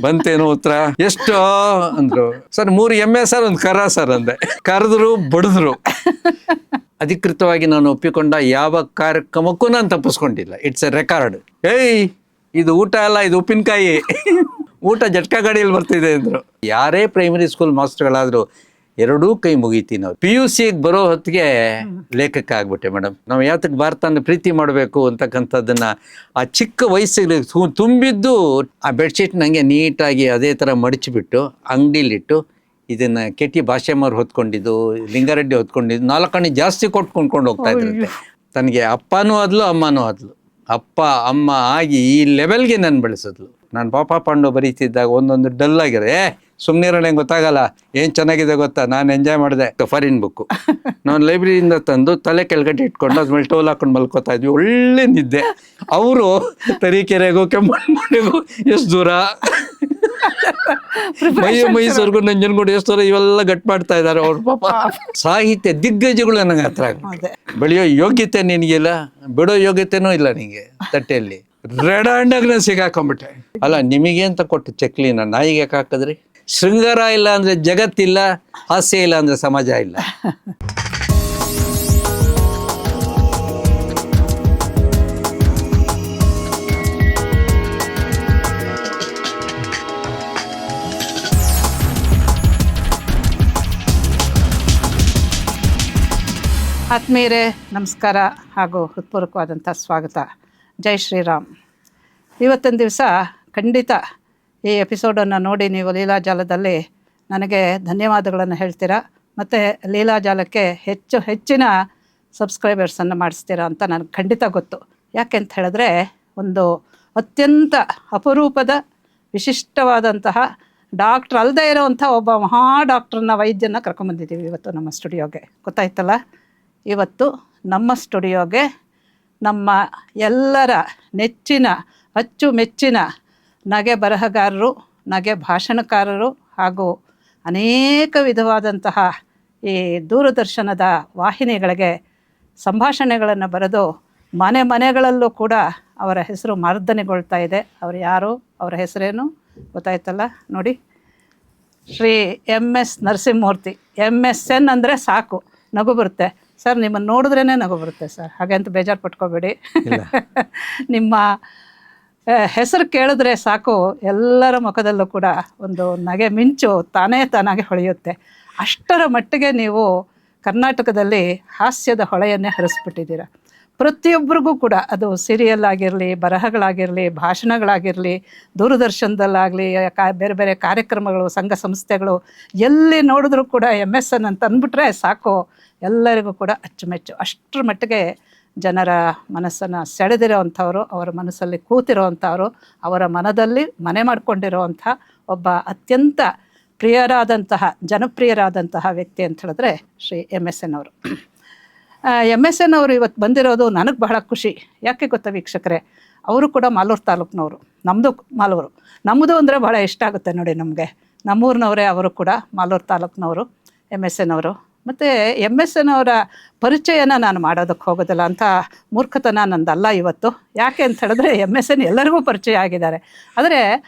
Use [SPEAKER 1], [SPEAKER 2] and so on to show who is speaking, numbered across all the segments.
[SPEAKER 1] ಬಂತೇನು ಉತ್ತರ? ಎಷ್ಟು ಅಂದ್ರು. ಸರ್ 3 ಎಮ್ಮೆ ಸರ್, ಒಂದು ಕರ ಸರ್ ಅಂದೆ. ಕರೆದ್ರು, ಬಡಿದ್ರು. ಅಧಿಕೃತವಾಗಿ ನಾನು ಒಪ್ಪಿಕೊಂಡ ಯಾವ ಕಾರ್ಯಕ್ರಮಕ್ಕೂ ನಾನು ತಪ್ಪಿಸ್ಕೊಂಡಿಲ್ಲ. It's a record. ಏಯ್, ಇದು ಊಟ ಅಲ್ಲ, ಇದು ಉಪ್ಪಿನಕಾಯಿ. ಊಟ ಜಟ್ಕಾ ಗಾಡಿಯಲ್ಲಿ ಬರ್ತಿದೆ ಅಂದ್ರು. ಯಾರೇ ಪ್ರೈಮರಿ ಸ್ಕೂಲ್ ಮಾಸ್ಟರ್ಗಳಾದ್ರು ಎರಡೂ ಕೈ ಮುಗಿತೀನಿ. ನಾವು PUC ಬರೋ ಹೊತ್ತಿಗೆ ಲೇಖಕ ಆಗ್ಬಿಟ್ಟೆ ಮೇಡಮ್. ನಾವು ಯಾತಕ್ಕೆ ಭಾರತನ ಪ್ರೀತಿ ಮಾಡಬೇಕು ಅಂತಕ್ಕಂಥದ್ದನ್ನ ಆ ಚಿಕ್ಕ ವಯಸ್ಸಿಗೆ ತುಂಬಿದ್ದು. ಆ ಬೆಡ್ಶೀಟ್ ನಂಗೆ ನೀಟಾಗಿ ಅದೇ ಥರ ಮಡಚಿಬಿಟ್ಟು ಅಂಗಡಿಲಿಟ್ಟು, ಇದನ್ನ KT ಭಾಷೆಮಾರ್ ಹೊತ್ಕೊಂಡಿದ್ದು, ಲಿಂಗಾರೆಡ್ಡಿ ಹೊತ್ಕೊಂಡಿದ್ದು, 4 ಆಣೆ ಜಾಸ್ತಿ ಕೊಟ್ಕೊಂಡು ಹೋಗ್ತಾ ಇದ್ರಂತೆ. ತನಗೆ ಅಪ್ಪನೂ ಆದ್ಲು, ಅಮ್ಮನೂ ಆದ್ಲು. ಅಪ್ಪ ಅಮ್ಮ ಆಗಿ ಈ ಲೆವೆಲ್ಗೆ ನಾನು ಬೆಳೆಸಿದ್ಲು. ನಾನು ಪಾಪ ಪಾಂಡು ಬರೀತಿದ್ದಾಗ ಒಂದೊಂದು ಡಲ್ ಆಗಿದೆ. ಸುಮ್ಮನಿರೋಣ, ಗೊತ್ತಾಗಲ್ಲ, ಏನು ಚೆನ್ನಾಗಿದೆ ಗೊತ್ತಾ, ನಾನು ಎಂಜಾಯ್ ಮಾಡಿದೆ. ಫಾರಿನ್ ಬುಕ್ಕು ನಾನು ಲೈಬ್ರರಿಯಿಂದ ತಂದು ತಲೆ ಕೆಳಗಡೆ ಇಟ್ಕೊಂಡು ಅದ್ಮೇಲೆ ಟೋಲ್ ಹಾಕೊಂಡು ಮಲ್ಕೋತಾ ಇದ್ವಿ. ಒಳ್ಳೆ ನಿದ್ದೆ. ಅವರು ತರೀಕೆರೆಗೂ ಕೆಮ್ಮಣ್ಣಗೂ ಎಷ್ಟು ದೂರ, ಮೈಸೂರಿಗೂ ನಂಜನಗೂಡು ಎಷ್ಟು ದೂರ, ಇವೆಲ್ಲ ಗಟ್ ಮಾಡ್ತಾ ಇದ್ದಾರೆ ಅವ್ರು. ಪಾಪ ಸಾಹಿತ್ಯ ದಿಗ್ಗಜಗಳು ನನಗೆ ಹತ್ರ ಆಗುತ್ತೆ. ಬೆಳೆಯೋ ಯೋಗ್ಯತೆ ನಿನಗಿಲ್ಲ, ಬಿಡೋ ಯೋಗ್ಯತೆನೂ ಇಲ್ಲ ನಿನಗೆ. ತಟ್ಟೆಯಲ್ಲಿ ರೆಡಾಂಡಾಗ ನಾನು ಸಿಗಾಕೊಂಡ್ಬಿಟ್ಟೆ. ಅಲ್ಲ, ನಿಮಗೆ ಅಂತ ಕೊಟ್ಟು ಚಕ್ಲಿನ ನಾಯಿಗೆ ಹಾಕಿದ್ರಿ. ಶೃಂಗಾರ ಇಲ್ಲ ಅಂದ್ರೆ ಜಗತ್ತಿಲ್ಲ, ಹಾಸ್ಯ ಇಲ್ಲ ಅಂದ್ರೆ ಸಮಾಜ ಇಲ್ಲ.
[SPEAKER 2] ಆತ್ಮೀಯರೇ, ನಮಸ್ಕಾರ ಹಾಗೂ ಹೃತ್ಪೂರ್ವಕವಾದಂಥ ಸ್ವಾಗತ. ಜೈ ಶ್ರೀರಾಮ್. ಇವತ್ತಿನ ದಿವಸ ಖಂಡಿತ ಈ ಎಪಿಸೋಡನ್ನು ನೋಡಿ ನೀವು ಲೀಲಾಜಾಲದಲ್ಲಿ ನನಗೆ ಧನ್ಯವಾದಗಳನ್ನು ಹೇಳ್ತೀರಾ, ಮತ್ತು ಲೀಲಾಜಾಲಕ್ಕೆ ಹೆಚ್ಚಿನ ಸಬ್ಸ್ಕ್ರೈಬರ್ಸನ್ನು ಮಾಡಿಸ್ತೀರಾ ಅಂತ ನನಗೆ ಖಂಡಿತ ಗೊತ್ತು. ಯಾಕೆ ಅಂತ ಹೇಳಿದ್ರೆ, ಒಂದು ಅತ್ಯಂತ ಅಪರೂಪದ ವಿಶಿಷ್ಟವಾದಂತಹ ಡಾಕ್ಟ್ರ್ ಅಲ್ಲದೆ ಇರೋವಂಥ ಒಬ್ಬ ಮಹಾ ಡಾಕ್ಟ್ರನ್ನ, ವೈದ್ಯನ ಕರ್ಕೊಂಬಂದಿದ್ದೀವಿ ಇವತ್ತು ನಮ್ಮ ಸ್ಟುಡಿಯೋಗೆ. ಗೊತ್ತಾಯ್ತಲ್ಲ? ಇವತ್ತು ನಮ್ಮ ಸ್ಟುಡಿಯೋಗೆ ನಮ್ಮ ಎಲ್ಲರ ನೆಚ್ಚಿನ ಅಚ್ಚುಮೆಚ್ಚಿನ ನಗೆ ಬರಹಗಾರರು, ನಗೆ ಭಾಷಣಕಾರರು ಹಾಗೂ ಅನೇಕ ವಿಧವಾದಂತಹ ಈ ದೂರದರ್ಶನದ ವಾಹಿನಿಗಳಿಗೆ ಸಂಭಾಷಣೆಗಳನ್ನು ಬರೆದು ಮನೆಗಳಲ್ಲೂ ಕೂಡ ಅವರ ಹೆಸರು ಮಾರ್ಧನೆಗೊಳ್ತಾ ಇದೆ. ಅವರು ಯಾರು, ಅವರ ಹೆಸರೇನು ಗೊತ್ತಾಯ್ತಲ್ಲ? ನೋಡಿ, ಶ್ರೀ MS ನರಸಿಂಹಮೂರ್ತಿ. MSN ಅಂದರೆ ಸಾಕು, ನಗು ಬರುತ್ತೆ ಸರ್. ನಿಮ್ಮನ್ನು ನೋಡಿದ್ರೇ ನಗು ಬರುತ್ತೆ ಸರ್, ಹಾಗೆ ಅಂತ ಬೇಜಾರು ಪಟ್ಕೋಬೇಡಿ. ನಿಮ್ಮ ಹೆಸರು ಕೇಳಿದ್ರೆ ಸಾಕು, ಎಲ್ಲರ ಮುಖದಲ್ಲೂ ಕೂಡ ಒಂದು ನಗೆ ಮಿಂಚು ತಾನಾಗೆ ಹೊಳೆಯುತ್ತೆ. ಅಷ್ಟರ ಮಟ್ಟಿಗೆ ನೀವು ಕರ್ನಾಟಕದಲ್ಲಿ ಹಾಸ್ಯದ ಹೊಳೆಯನ್ನೇ ಹರಿಸ್ಬಿಟ್ಟಿದ್ದೀರ. ಪ್ರತಿಯೊಬ್ಬರಿಗೂ ಕೂಡ, ಅದು ಸೀರಿಯಲ್ ಆಗಿರಲಿ, ಬರಹಗಳಾಗಿರಲಿ, ಭಾಷಣಗಳಾಗಿರಲಿ, ದೂರದರ್ಶನದಲ್ಲಾಗಲಿ, ಬೇರೆ ಬೇರೆ ಕಾರ್ಯಕ್ರಮಗಳು, ಸಂಘ ಸಂಸ್ಥೆಗಳು, ಎಲ್ಲಿ ನೋಡಿದ್ರೂ ಕೂಡ MSN ಅಂತ ಅಂದ್ಬಿಟ್ರೆ ಸಾಕು, ಎಲ್ಲರಿಗೂ ಕೂಡ ಅಚ್ಚುಮೆಚ್ಚು. ಅಷ್ಟರ ಮಟ್ಟಿಗೆ ಜನರ ಮನಸ್ಸನ್ನು ಸೆಳೆದಿರೋವಂಥವ್ರು, ಅವರ ಮನಸ್ಸಲ್ಲಿ ಕೂತಿರೋವಂಥವ್ರು, ಅವರ ಮನದಲ್ಲಿ ಮನೆ ಮಾಡಿಕೊಂಡಿರೋವಂಥ ಒಬ್ಬ ಅತ್ಯಂತ ಜನಪ್ರಿಯರಾದಂತಹ ವ್ಯಕ್ತಿ ಅಂತ ಹೇಳಿದ್ರೆ ಶ್ರೀ MSN ಅವರು. MSN ಅವರು ಇವತ್ತು ಬಂದಿರೋದು ನನಗೆ ಬಹಳ ಖುಷಿ. ಯಾಕೆ ಗೊತ್ತಾ ವೀಕ್ಷಕರೇ, ಅವರು ಕೂಡ ಮಾಲೂರು ತಾಲೂಕಿನವರು, ನಮ್ಮದು ಮಾಲೂರು. ನಮ್ಮದು ಅಂದರೆ ಬಹಳ ಇಷ್ಟ ಆಗುತ್ತೆ ನೋಡಿ ನಮಗೆ. ನಮ್ಮೂರಿನವರೇ ಅವರು ಕೂಡ, ಮಾಲೂರು ತಾಲೂಕಿನವರು MSN ಅವರು. ಮತ್ತು MSN ಅವರ ಪರಿಚಯನ ನಾನು ಮಾಡೋದಕ್ಕೆ ಹೋಗೋದಿಲ್ಲ ಅಂತ ಮೂರ್ಖತನ ನಂದಲ್ಲ ಇವತ್ತು. ಯಾಕೆ ಅಂತ ಹೇಳಿದ್ರೆ MSN ಎಲ್ಲರಿಗೂ ಪರಿಚಯ ಆಗಿದ್ದಾರೆ. ಆದರೆ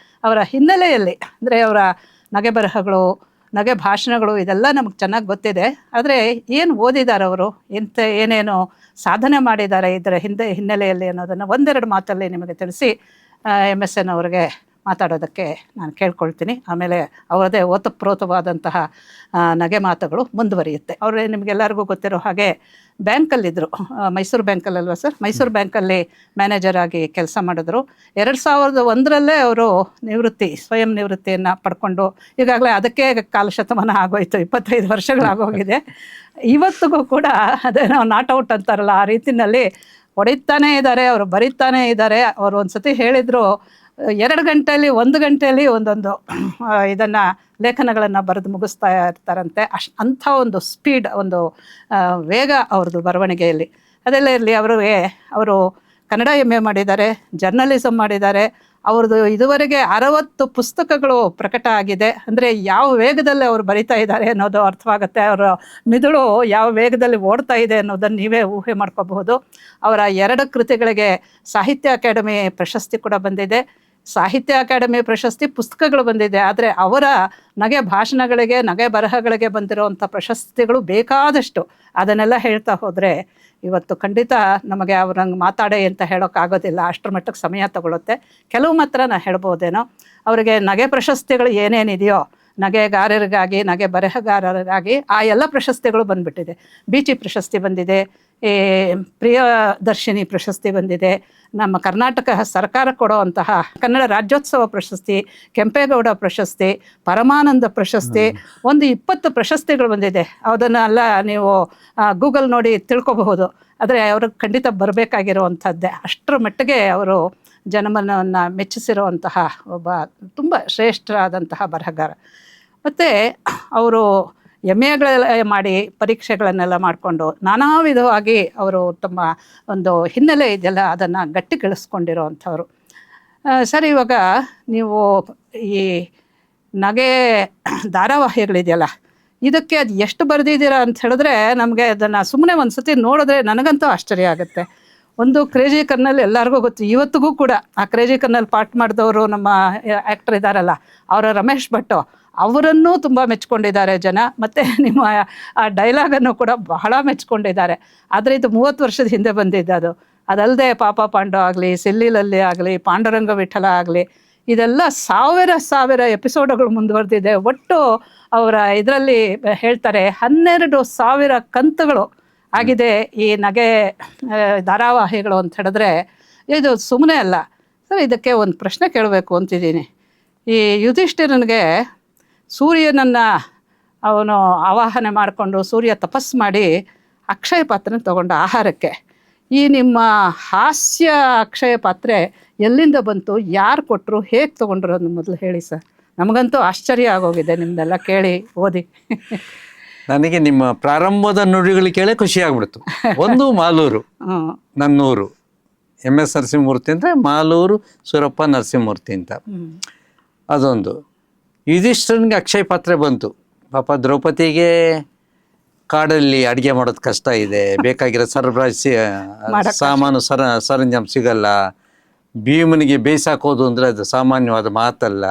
[SPEAKER 2] ಅವರ ಹಿನ್ನೆಲೆಯಲ್ಲಿ, ಅಂದರೆ ಅವರ ನಗೆ ಬರಹಗಳು, ನಗೆ ಭಾಷಣಗಳು, ಇದೆಲ್ಲ ನಮಗೆ ಚೆನ್ನಾಗಿ ಗೊತ್ತಿದೆ. ಆದರೆ ಏನು ಓದಿದ್ದಾರೆ ಅವರು, ಏನೇನು ಸಾಧನೆ ಮಾಡಿದ್ದಾರೆ ಇದರ ಹಿನ್ನೆಲೆಯಲ್ಲಿ ಅನ್ನೋದನ್ನು ಒಂದೆರಡು ಮಾತಲ್ಲಿ ನಿಮಗೆ ತಿಳಿಸಿ MSN ಅವರಿಗೆ ಮಾತಾಡೋದಕ್ಕೆ ನಾನು ಕೇಳ್ಕೊಳ್ತೀನಿ. ಆಮೇಲೆ ಅವರದೇ ಓತಪ್ರೋತವಾದಂತಹ ನಗೆ ಮಾತುಗಳು ಮುಂದುವರಿಯುತ್ತೆ. ಅವರೇ ನಿಮಗೆಲ್ಲರಿಗೂ ಗೊತ್ತಿರೋ ಹಾಗೆ ಬ್ಯಾಂಕಲ್ಲಿದ್ದರು, ಮೈಸೂರು ಬ್ಯಾಂಕಲ್ಲಲ್ವ ಸರ್? ಮೈಸೂರು ಬ್ಯಾಂಕಲ್ಲಿ ಮ್ಯಾನೇಜರ್ ಆಗಿ ಕೆಲಸ ಮಾಡಿದ್ರು. 2001ರಲ್ಲೇ ಅವರು ಸ್ವಯಂ ನಿವೃತ್ತಿಯನ್ನು ಪಡ್ಕೊಂಡು, ಈಗಾಗಲೇ ಅದಕ್ಕೆ ಕಾಲಶತಮಾನ ಆಗೋಯ್ತು, 25 ವರ್ಷಗಳಾಗೋಗಿದೆ. ಇವತ್ತಿಗೂ ಕೂಡ ಅದೇ ನಾವು ನಾಟ್ ಔಟ್ ಅಂತಾರಲ್ಲ, ಆ ರೀತಿಯಲ್ಲಿ ಹೊಡಿತಾನೇ ಇದ್ದಾರೆ, ಅವರು ಬರೀತಾನೇ ಇದ್ದಾರೆ. ಅವರು ಒಂದು ಸತಿ ಹೇಳಿದರು, 2 ಗಂಟೆಯಲ್ಲಿ 1 ಗಂಟೆಯಲ್ಲಿ ಒಂದೊಂದು ಇದನ್ನು ಲೇಖನಗಳನ್ನು ಬರೆದು ಮುಗಿಸ್ತಾ ಇರ್ತಾರಂತೆ. ಅಂಥ ಒಂದು ಸ್ಪೀಡ್, ಒಂದು ವೇಗ ಅವ್ರದ್ದು ಬರವಣಿಗೆಯಲ್ಲಿ. ಅದೆಲ್ಲ ಇರಲಿ, ಅವರು ಕನ್ನಡ MA ಮಾಡಿದ್ದಾರೆ, ಜರ್ನಲಿಸಮ್ ಮಾಡಿದ್ದಾರೆ. ಅವ್ರದ್ದು ಇದುವರೆಗೆ 60 ಪುಸ್ತಕಗಳು ಪ್ರಕಟ ಆಗಿದೆ. ಅಂದರೆ ಯಾವ ವೇಗದಲ್ಲಿ ಅವರು ಬರಿತಾ ಇದ್ದಾರೆ ಅನ್ನೋದು ಅರ್ಥವಾಗುತ್ತೆ. ಅವರ ಮಿದುಳು ಯಾವ ವೇಗದಲ್ಲಿ ಓಡ್ತಾ ಇದೆ ಅನ್ನೋದನ್ನು ನೀವೇ ಊಹೆ ಮಾಡ್ಕೋಬಹುದು. ಅವರ 2 ಕೃತಿಗಳಿಗೆ ಸಾಹಿತ್ಯ ಅಕಾಡೆಮಿ ಪ್ರಶಸ್ತಿ ಕೂಡ ಬಂದಿದೆ. ಸಾಹಿತ್ಯ ಅಕಾಡೆಮಿ ಪ್ರಶಸ್ತಿ ಪುಸ್ತಕಗಳು ಬಂದಿದೆ. ಆದರೆ ಅವರ ನಗೆ ಭಾಷಣಗಳಿಗೆ, ನಗೆ ಬರಹಗಳಿಗೆ ಬಂದಿರೋವಂಥ ಪ್ರಶಸ್ತಿಗಳು ಬೇಕಾದಷ್ಟು. ಅದನ್ನೆಲ್ಲ ಹೇಳ್ತಾ ಹೋದರೆ ಇವತ್ತು ಖಂಡಿತ ನಮಗೆ ಅವ್ರಂಗೆ ಮಾತಾಡೆ ಅಂತ ಹೇಳೋಕ್ಕಾಗೋದಿಲ್ಲ, ಅಷ್ಟರ ಮಟ್ಟಕ್ಕೆ ಸಮಯ ತಗೊಳುತ್ತೆ. ಕೆಲವು ಮಾತ್ರ ನಾನು ಹೇಳ್ಬೋದೇನೋ. ಅವರಿಗೆ ನಗೆ ಪ್ರಶಸ್ತಿಗಳು ಏನೇನಿದೆಯೋ, ನಗೆಗಾರರಿಗಾಗಿ, ನಗೆ ಬರಹಗಾರರಿಗಾಗಿ ಆ ಎಲ್ಲ ಪ್ರಶಸ್ತಿಗಳು ಬಂದುಬಿಟ್ಟಿದೆ. ಬೀಚಿ ಪ್ರಶಸ್ತಿ ಬಂದಿದೆ, ಈ ಪ್ರಿಯದರ್ಶಿನಿ ಪ್ರಶಸ್ತಿ ಬಂದಿದೆ, ನಮ್ಮ ಕರ್ನಾಟಕ ಸರ್ಕಾರ ಕೊಡುವಂತಹ ಕನ್ನಡ ರಾಜ್ಯೋತ್ಸವ ಪ್ರಶಸ್ತಿ, ಕೆಂಪೇಗೌಡ ಪ್ರಶಸ್ತಿ, ಪರಮಾನಂದ ಪ್ರಶಸ್ತಿ, ಒಂದು 20 ಪ್ರಶಸ್ತಿಗಳು ಬಂದಿದೆ. ಅದನ್ನೆಲ್ಲ ನೀವು ಗೂಗಲ್ ನೋಡಿ ತಿಳ್ಕೊಬಹುದು. ಆದರೆ ಅವ್ರಿಗೆ ಖಂಡಿತ ಬರಬೇಕಾಗಿರುವಂಥದ್ದೇ. ಅಷ್ಟರ ಮಟ್ಟಿಗೆ ಅವರು ಜನಮನವನ್ನು ಮೆಚ್ಚಿಸಿರುವಂತಹ ಒಬ್ಬ ತುಂಬ ಶ್ರೇಷ್ಠರಾದಂತಹ ಬರಹಗಾರ. ಮತ್ತು ಅವರು MA ಮಾಡಿ ಪರೀಕ್ಷೆಗಳನ್ನೆಲ್ಲ ಮಾಡಿಕೊಂಡು ನಾನಾ ವಿಧವಾಗಿ ಅವರು ತಮ್ಮ ಒಂದು ಹಿನ್ನೆಲೆ ಇದೆಯಲ್ಲ ಅದನ್ನು ಗಟ್ಟಿಗೊಳಿಸ್ಕೊಂಡಿರೋವಂಥವ್ರು. ಸರ್, ಇವಾಗ ನೀವು ಈ ನಗೆ ಧಾರಾವಾಹಿಗಳಿದೆಯಲ್ಲ, ಇದಕ್ಕೆ ಅದು ಎಷ್ಟು ಬರೆದಿದ್ದೀರಾ ಅಂತ ಹೇಳಿದ್ರೆ ನಮಗೆ ಅದನ್ನು ಸುಮ್ಮನೆ ಒಂದು ಸತಿ ನೋಡಿದ್ರೆ ನನಗಂತೂ ಆಶ್ಚರ್ಯ ಆಗುತ್ತೆ. ಒಂದು ಕ್ರೇಜಿ ಕರ್ನಲ್ ಎಲ್ಲರಿಗೂ ಗೊತ್ತು, ಇವತ್ತಿಗೂ ಕೂಡ ಆ ಕ್ರೇಜಿ ಕರ್ನಲ್ ಪಾಠ ಮಾಡಿದವರು ನಮ್ಮ ಆ್ಯಕ್ಟರ್ ಇದ್ದಾರಲ್ಲ, ಅವರ ರಮೇಶ್ ಭಟ್ಟು, ಅವರನ್ನೂ ತುಂಬ ಮೆಚ್ಕೊಂಡಿದ್ದಾರೆ ಜನ. ಮತ್ತು ನಿಮ್ಮ ಆ ಡೈಲಾಗನ್ನು ಕೂಡ ಬಹಳ ಮೆಚ್ಕೊಂಡಿದ್ದಾರೆ. ಆದರೆ ಇದು 30 ವರ್ಷದ ಹಿಂದೆ ಬಂದಿದ್ದು. ಅದಲ್ಲದೆ ಪಾಪ ಪಾಂಡು ಆಗಲಿ, ಸಿಲ್ಲಿಲಲ್ಲಿ ಆಗಲಿ, ಪಾಂಡುರಂಗ ವಿಠಲ ಆಗಲಿ, ಇದೆಲ್ಲ ಸಾವಿರ ಎಪಿಸೋಡ್ಗಳು ಮುಂದುವರೆದಿದೆ. ಒಟ್ಟು ಅವರ ಇದರಲ್ಲಿ ಹೇಳ್ತಾರೆ 12,000 ಕಂತುಗಳು ಆಗಿದೆ ಈ ನಗೆ ಧಾರಾವಾಹಿಗಳು ಅಂತ ಹೇಳಿದ್ರೆ ಇದು ಸುಮ್ಮನೆ ಅಲ್ಲ. ಸರ್, ಇದಕ್ಕೆ ಒಂದು ಪ್ರಶ್ನೆ ಕೇಳಬೇಕು ಅಂತಿದ್ದೀನಿ. ಈ ಯುಧಿಷ್ಠಿರನಿಗೆ ಸೂರ್ಯನನ್ನು ಅವನು ಆವಾಹನೆ ಮಾಡಿಕೊಂಡು ಸೂರ್ಯ ತಪಸ್ಸು ಮಾಡಿ ಅಕ್ಷಯ ಪಾತ್ರೆ ತಗೊಂಡ ಆಹಾರಕ್ಕೆ. ಈ ನಿಮ್ಮ ಹಾಸ್ಯ ಅಕ್ಷಯ ಪಾತ್ರೆ ಎಲ್ಲಿಂದ ಬಂತು, ಯಾರು ಕೊಟ್ಟರು, ಹೇಗೆ ತೊಗೊಂಡ್ರು ಅದನ್ನು ಮೊದಲು ಹೇಳಿ ಸರ್. ನಮಗಂತೂ ಆಶ್ಚರ್ಯ ಆಗೋಗಿದೆ ನಿಮ್ಮದೆಲ್ಲ ಕೇಳಿ ಓದಿ.
[SPEAKER 1] ನನಗೆ ನಿಮ್ಮ ಪ್ರಾರಂಭದ ನುಡಿಗಳು ಕೇಳಿ ಖುಷಿ ಆಗ್ಬಿಡ್ತು. ಒಂದು ಮಾಲೂರು, ನನ್ನೂರು, MS ನರಸಿಂಹಮೂರ್ತಿ ಅಂದರೆ ಮಾಲೂರು ಸೂರಪ್ಪ ನರಸಿಂಹಮೂರ್ತಿ ಅಂತ. ಅದೊಂದು. ಯುಧಿಷ್ಠಿರನಿಗೆ ಅಕ್ಷಯ ಪಾತ್ರೆ ಬಂತು. ಪಾಪ ದ್ರೌಪದಿಗೆ ಕಾಡಲ್ಲಿ ಅಡುಗೆ ಮಾಡೋದು ಕಷ್ಟ ಇದೆ, ಬೇಕಾಗಿರೋ ಸಾಮಾನು ಸರಂಜಾಮ ಸಿಗಲ್ಲ. ಭೀಮನಿಗೆ ಬೇಯಿಸಾಕೋದು ಅಂದರೆ ಅದು ಸಾಮಾನ್ಯವಾದ ಮಾತಲ್ಲ.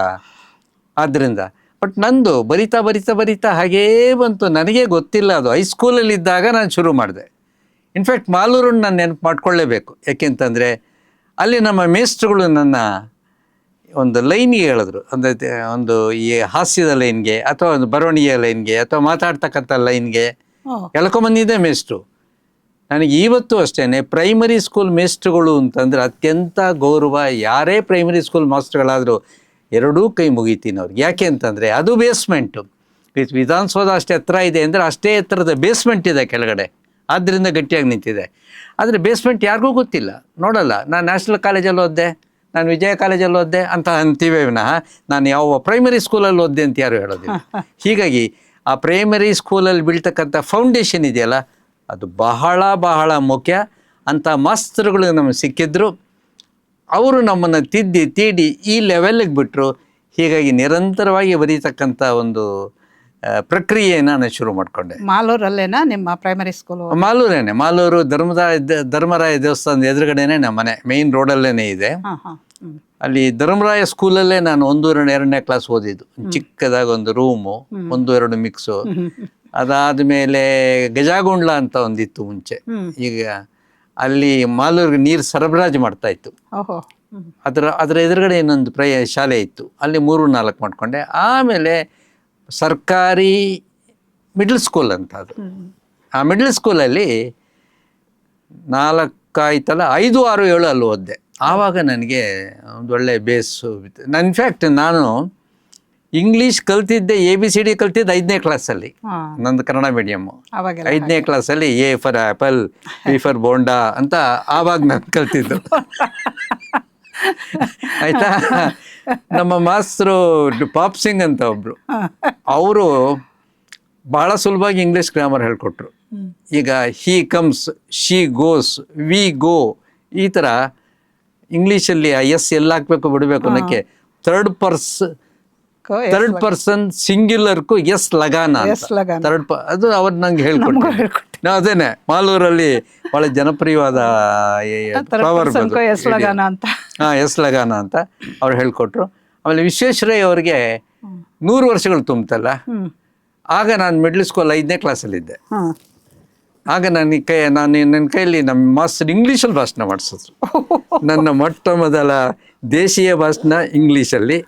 [SPEAKER 1] ಆದ್ದರಿಂದ ಬಟ್ ನಂದು ಬರಿತಾ ಹಾಗೇ ಬಂತು. ನನಗೇ ಗೊತ್ತಿಲ್ಲ, ಅದು ಹೈಸ್ಕೂಲಲ್ಲಿದ್ದಾಗ ನಾನು ಶುರು ಮಾಡಿದೆ. ಇನ್ಫ್ಯಾಕ್ಟ್ ಮಾಲೂರನ್ನು ನಾನು ನೆನಪು ಮಾಡ್ಕೊಳ್ಳೇಬೇಕು. ಯಾಕೆಂತಂದರೆ ಅಲ್ಲಿ ನಮ್ಮ ಮೇಸ್ಟ್ರುಗಳು ನನ್ನ ಒಂದು ಲೈನ್ಗೆ ಹೇಳಿದ್ರು. ಅಂದರೆ ಒಂದು ಈ ಹಾಸ್ಯದ ಲೈನ್ಗೆ, ಅಥವಾ ಒಂದು ಬರವಣಿಗೆಯ ಲೈನ್ಗೆ, ಅಥವಾ ಮಾತಾಡ್ತಕ್ಕಂಥ ಲೈನ್ಗೆ ಎಳ್ಕೊಂಬಂದಿದ್ದೆ ಮೇಸ್ಟ್ರು. ನನಗೆ ಇವತ್ತು ಅಷ್ಟೇ ಪ್ರೈಮರಿ ಸ್ಕೂಲ್ ಮೇಸ್ಟ್ರುಗಳು ಅಂತಂದರೆ ಅತ್ಯಂತ ಗೌರವ. ಯಾರೇ ಪ್ರೈಮರಿ ಸ್ಕೂಲ್ ಮಾಸ್ಟ್ರುಗಳಾದರೂ ಎರಡೂ ಕೈ ಮುಗಿತೀನಿ ಅವ್ರಿಗೆ. ಯಾಕೆ ಅಂತಂದರೆ ಅದು ಬೇಸ್ಮೆಂಟು. ವಿಧಾನಸೌಧ ಅಷ್ಟೇ ಎತ್ತರ ಇದೆ ಅಂದರೆ ಅಷ್ಟೇ ಎತ್ತರದ ಬೇಸ್ಮೆಂಟ್ ಇದೆ ಕೆಳಗಡೆ, ಆದ್ದರಿಂದ ಗಟ್ಟಿಯಾಗಿ ನಿಂತಿದೆ. ಆದರೆ ಬೇಸ್ಮೆಂಟ್ ಯಾರಿಗೂ ಗೊತ್ತಿಲ್ಲ, ನೋಡಲ್ಲ. ನಾನು ನ್ಯಾಷನಲ್ ಕಾಲೇಜಲ್ಲಿ ಓದಿದೆ, ನಾನು ವಿಜಯ ಕಾಲೇಜಲ್ಲಿ ಓದಿದೆ ಅಂತ ಅಂತೀವೇ ವಿನಃ ನಾನು ಯಾವ ಪ್ರೈಮರಿ ಸ್ಕೂಲಲ್ಲಿ ಓದಿದೆ ಅಂತ ಯಾರು ಹೇಳೋದಿಲ್ಲ. ಹೀಗಾಗಿ ಆ ಪ್ರೈಮರಿ ಸ್ಕೂಲಲ್ಲಿ ಬೀಳ್ತಕ್ಕಂಥ ಫೌಂಡೇಶನ್ ಇದೆಯಲ್ಲ, ಅದು ಬಹಳ ಮುಖ್ಯ. ಅಂಥ ಮಾಸ್ತರುಗಳು ನಮಗೆ ಸಿಕ್ಕಿದ್ರು. ಅವರು ನಮ್ಮನ್ನು ತೀಡಿ ಈ ಲೆವೆಲ್ಗೆ ಬಿಟ್ಟರು. ಹೀಗಾಗಿ ನಿರಂತರವಾಗಿ ಬರೀತಕ್ಕಂಥ ಒಂದು ಪ್ರಕ್ರಿಯೆಯನ್ನು ನಾನು ಶುರು ಮಾಡಿಕೊಂಡೆ.
[SPEAKER 2] ಮಾಲೂರಲ್ಲೇನಾ ನಿಮ್ಮ ಪ್ರೈಮರಿ ಸ್ಕೂಲು?
[SPEAKER 1] ಮಾಲೂರೇನೆ. ಮಾಲೂರು ಧರ್ಮರಾಯ ದೇವಸ್ಥಾನದ ಎದುರುಗಡೆನೆ ನಮ್ಮ ಮನೆ, ಮೇಯ್ನ್ ರೋಡಲ್ಲೇ ಇದೆ. ಅಲ್ಲಿ ಧರ್ಮರಾಯ ಸ್ಕೂಲಲ್ಲೇ ನಾನು 1-2ನೇ ಕ್ಲಾಸ್ ಓದಿದ್ದು. ಚಿಕ್ಕದಾಗ ಒಂದು ರೂಮು, 1-2 ಮಿಕ್ಸು. ಅದಾದಮೇಲೆ ಗಜಾಗುಂಡ್ಲ ಅಂತ ಒಂದಿತ್ತು ಮುಂಚೆ. ಈಗ ಅಲ್ಲಿ ಮಾಲೂರಿಗೆ ನೀರು ಸರಬರಾಜು ಮಾಡ್ತಾ ಇತ್ತು. ಅದರ ಎದುರುಗಡೆ ಇನ್ನೊಂದು ಶಾಲೆ ಇತ್ತು, ಅಲ್ಲಿ 3-4 ಮಾಡ್ಕೊಂಡೆ. ಆಮೇಲೆ ಸರ್ಕಾರಿ ಮಿಡ್ಲ್ ಸ್ಕೂಲ್ ಅಂತ ಅದು. ಆ ಮಿಡ್ಲ್ ಸ್ಕೂಲಲ್ಲಿ 4 ಆಯ್ತಲ್ಲ, 5, 6, 7 ಅಲ್ಲಿ ಓದಿದೆ. ಆವಾಗ ನನಗೆ ಒಂದು ಒಳ್ಳೆ ಬೇಸು. ಇನ್ಫ್ಯಾಕ್ಟ್ ನಾನು ಇಂಗ್ಲೀಷ್ ಕಲ್ತಿದ್ದೆ, ABCD ಕಲ್ತಿದ್ದೆ 5ನೇ ಕ್ಲಾಸಲ್ಲಿ. ನಂದು ಕನ್ನಡ ಮೀಡಿಯಮ್ಮು. 5ನೇ ಕ್ಲಾಸಲ್ಲಿ A for apple, B for bonda ಅಂತ ಆವಾಗ ನಾನು ಕಲ್ತಿದ್ದು. ಆಯ್ತಾ. ನಮ್ಮ ಮಾಸ್ತರು ಪಾಪ್ ಸಿಂಗ್ ಅಂತ ಒಬ್ರು, ಅವರು ಬಹಳ ಸುಲಭವಾಗಿ ಇಂಗ್ಲೀಷ್ ಗ್ರಾಮರ್ ಹೇಳ್ಕೊಟ್ರು. ಈಗ he comes, she goes, we go, ಈ ಥರ ಇಂಗ್ಲೀಷಲ್ಲಿ ಎಸ್ ಎಲ್ಲಿ ಹಾಕ್ಬೇಕು ಬಿಡಬೇಕು ಅನ್ನೋಕ್ಕೆ ಥರ್ಡ್ ಪರ್ಸನ್ ಸಿಂಗ್ಯುಲರ್ಗೂ ಎಸ್ ಲಗಾನ ಅಂತ ಅದು ಅವ್ರು ನಂಗೆ ಹೇಳ್ಕೊಟ್ರು. ಅದೇನೆ ಮಾಲೂರಲ್ಲಿ ಬಹಳ ಜನಪ್ರಿಯವಾದ
[SPEAKER 2] ಅಂತ.
[SPEAKER 1] ಹಾಂ ಎಸ್ ಲಗಾನ ಅಂತ ಅವ್ರು ಹೇಳ್ಕೊಟ್ರು. ಆಮೇಲೆ ವಿಶ್ವೇಶ್ವರಯ್ಯ ಅವ್ರಿಗೆ 100 ವರ್ಷಗಳು ತುಂಬ್ತಲ್ಲ, ಆಗ ನಾನು ಮಿಡ್ಲ್ ಸ್ಕೂಲ್ 5ನೇ ಕ್ಲಾಸಲ್ಲಿದ್ದೆ. ಆಗ ನಾನು ನನ್ನ ಕೈಯಲ್ಲಿ ನಮ್ಮ ಮಾಸ್ಟರ್ ಇಂಗ್ಲೀಷಲ್ಲಿ ಭಾಷಣ ಮಾಡಿಸಿದ್ರು. ನನ್ನ ಮೊಟ್ಟ ಮೊದಲ ದೇಶೀಯ ಭಾಷಣ ಇಂಗ್ಲೀಷಲ್ಲಿ,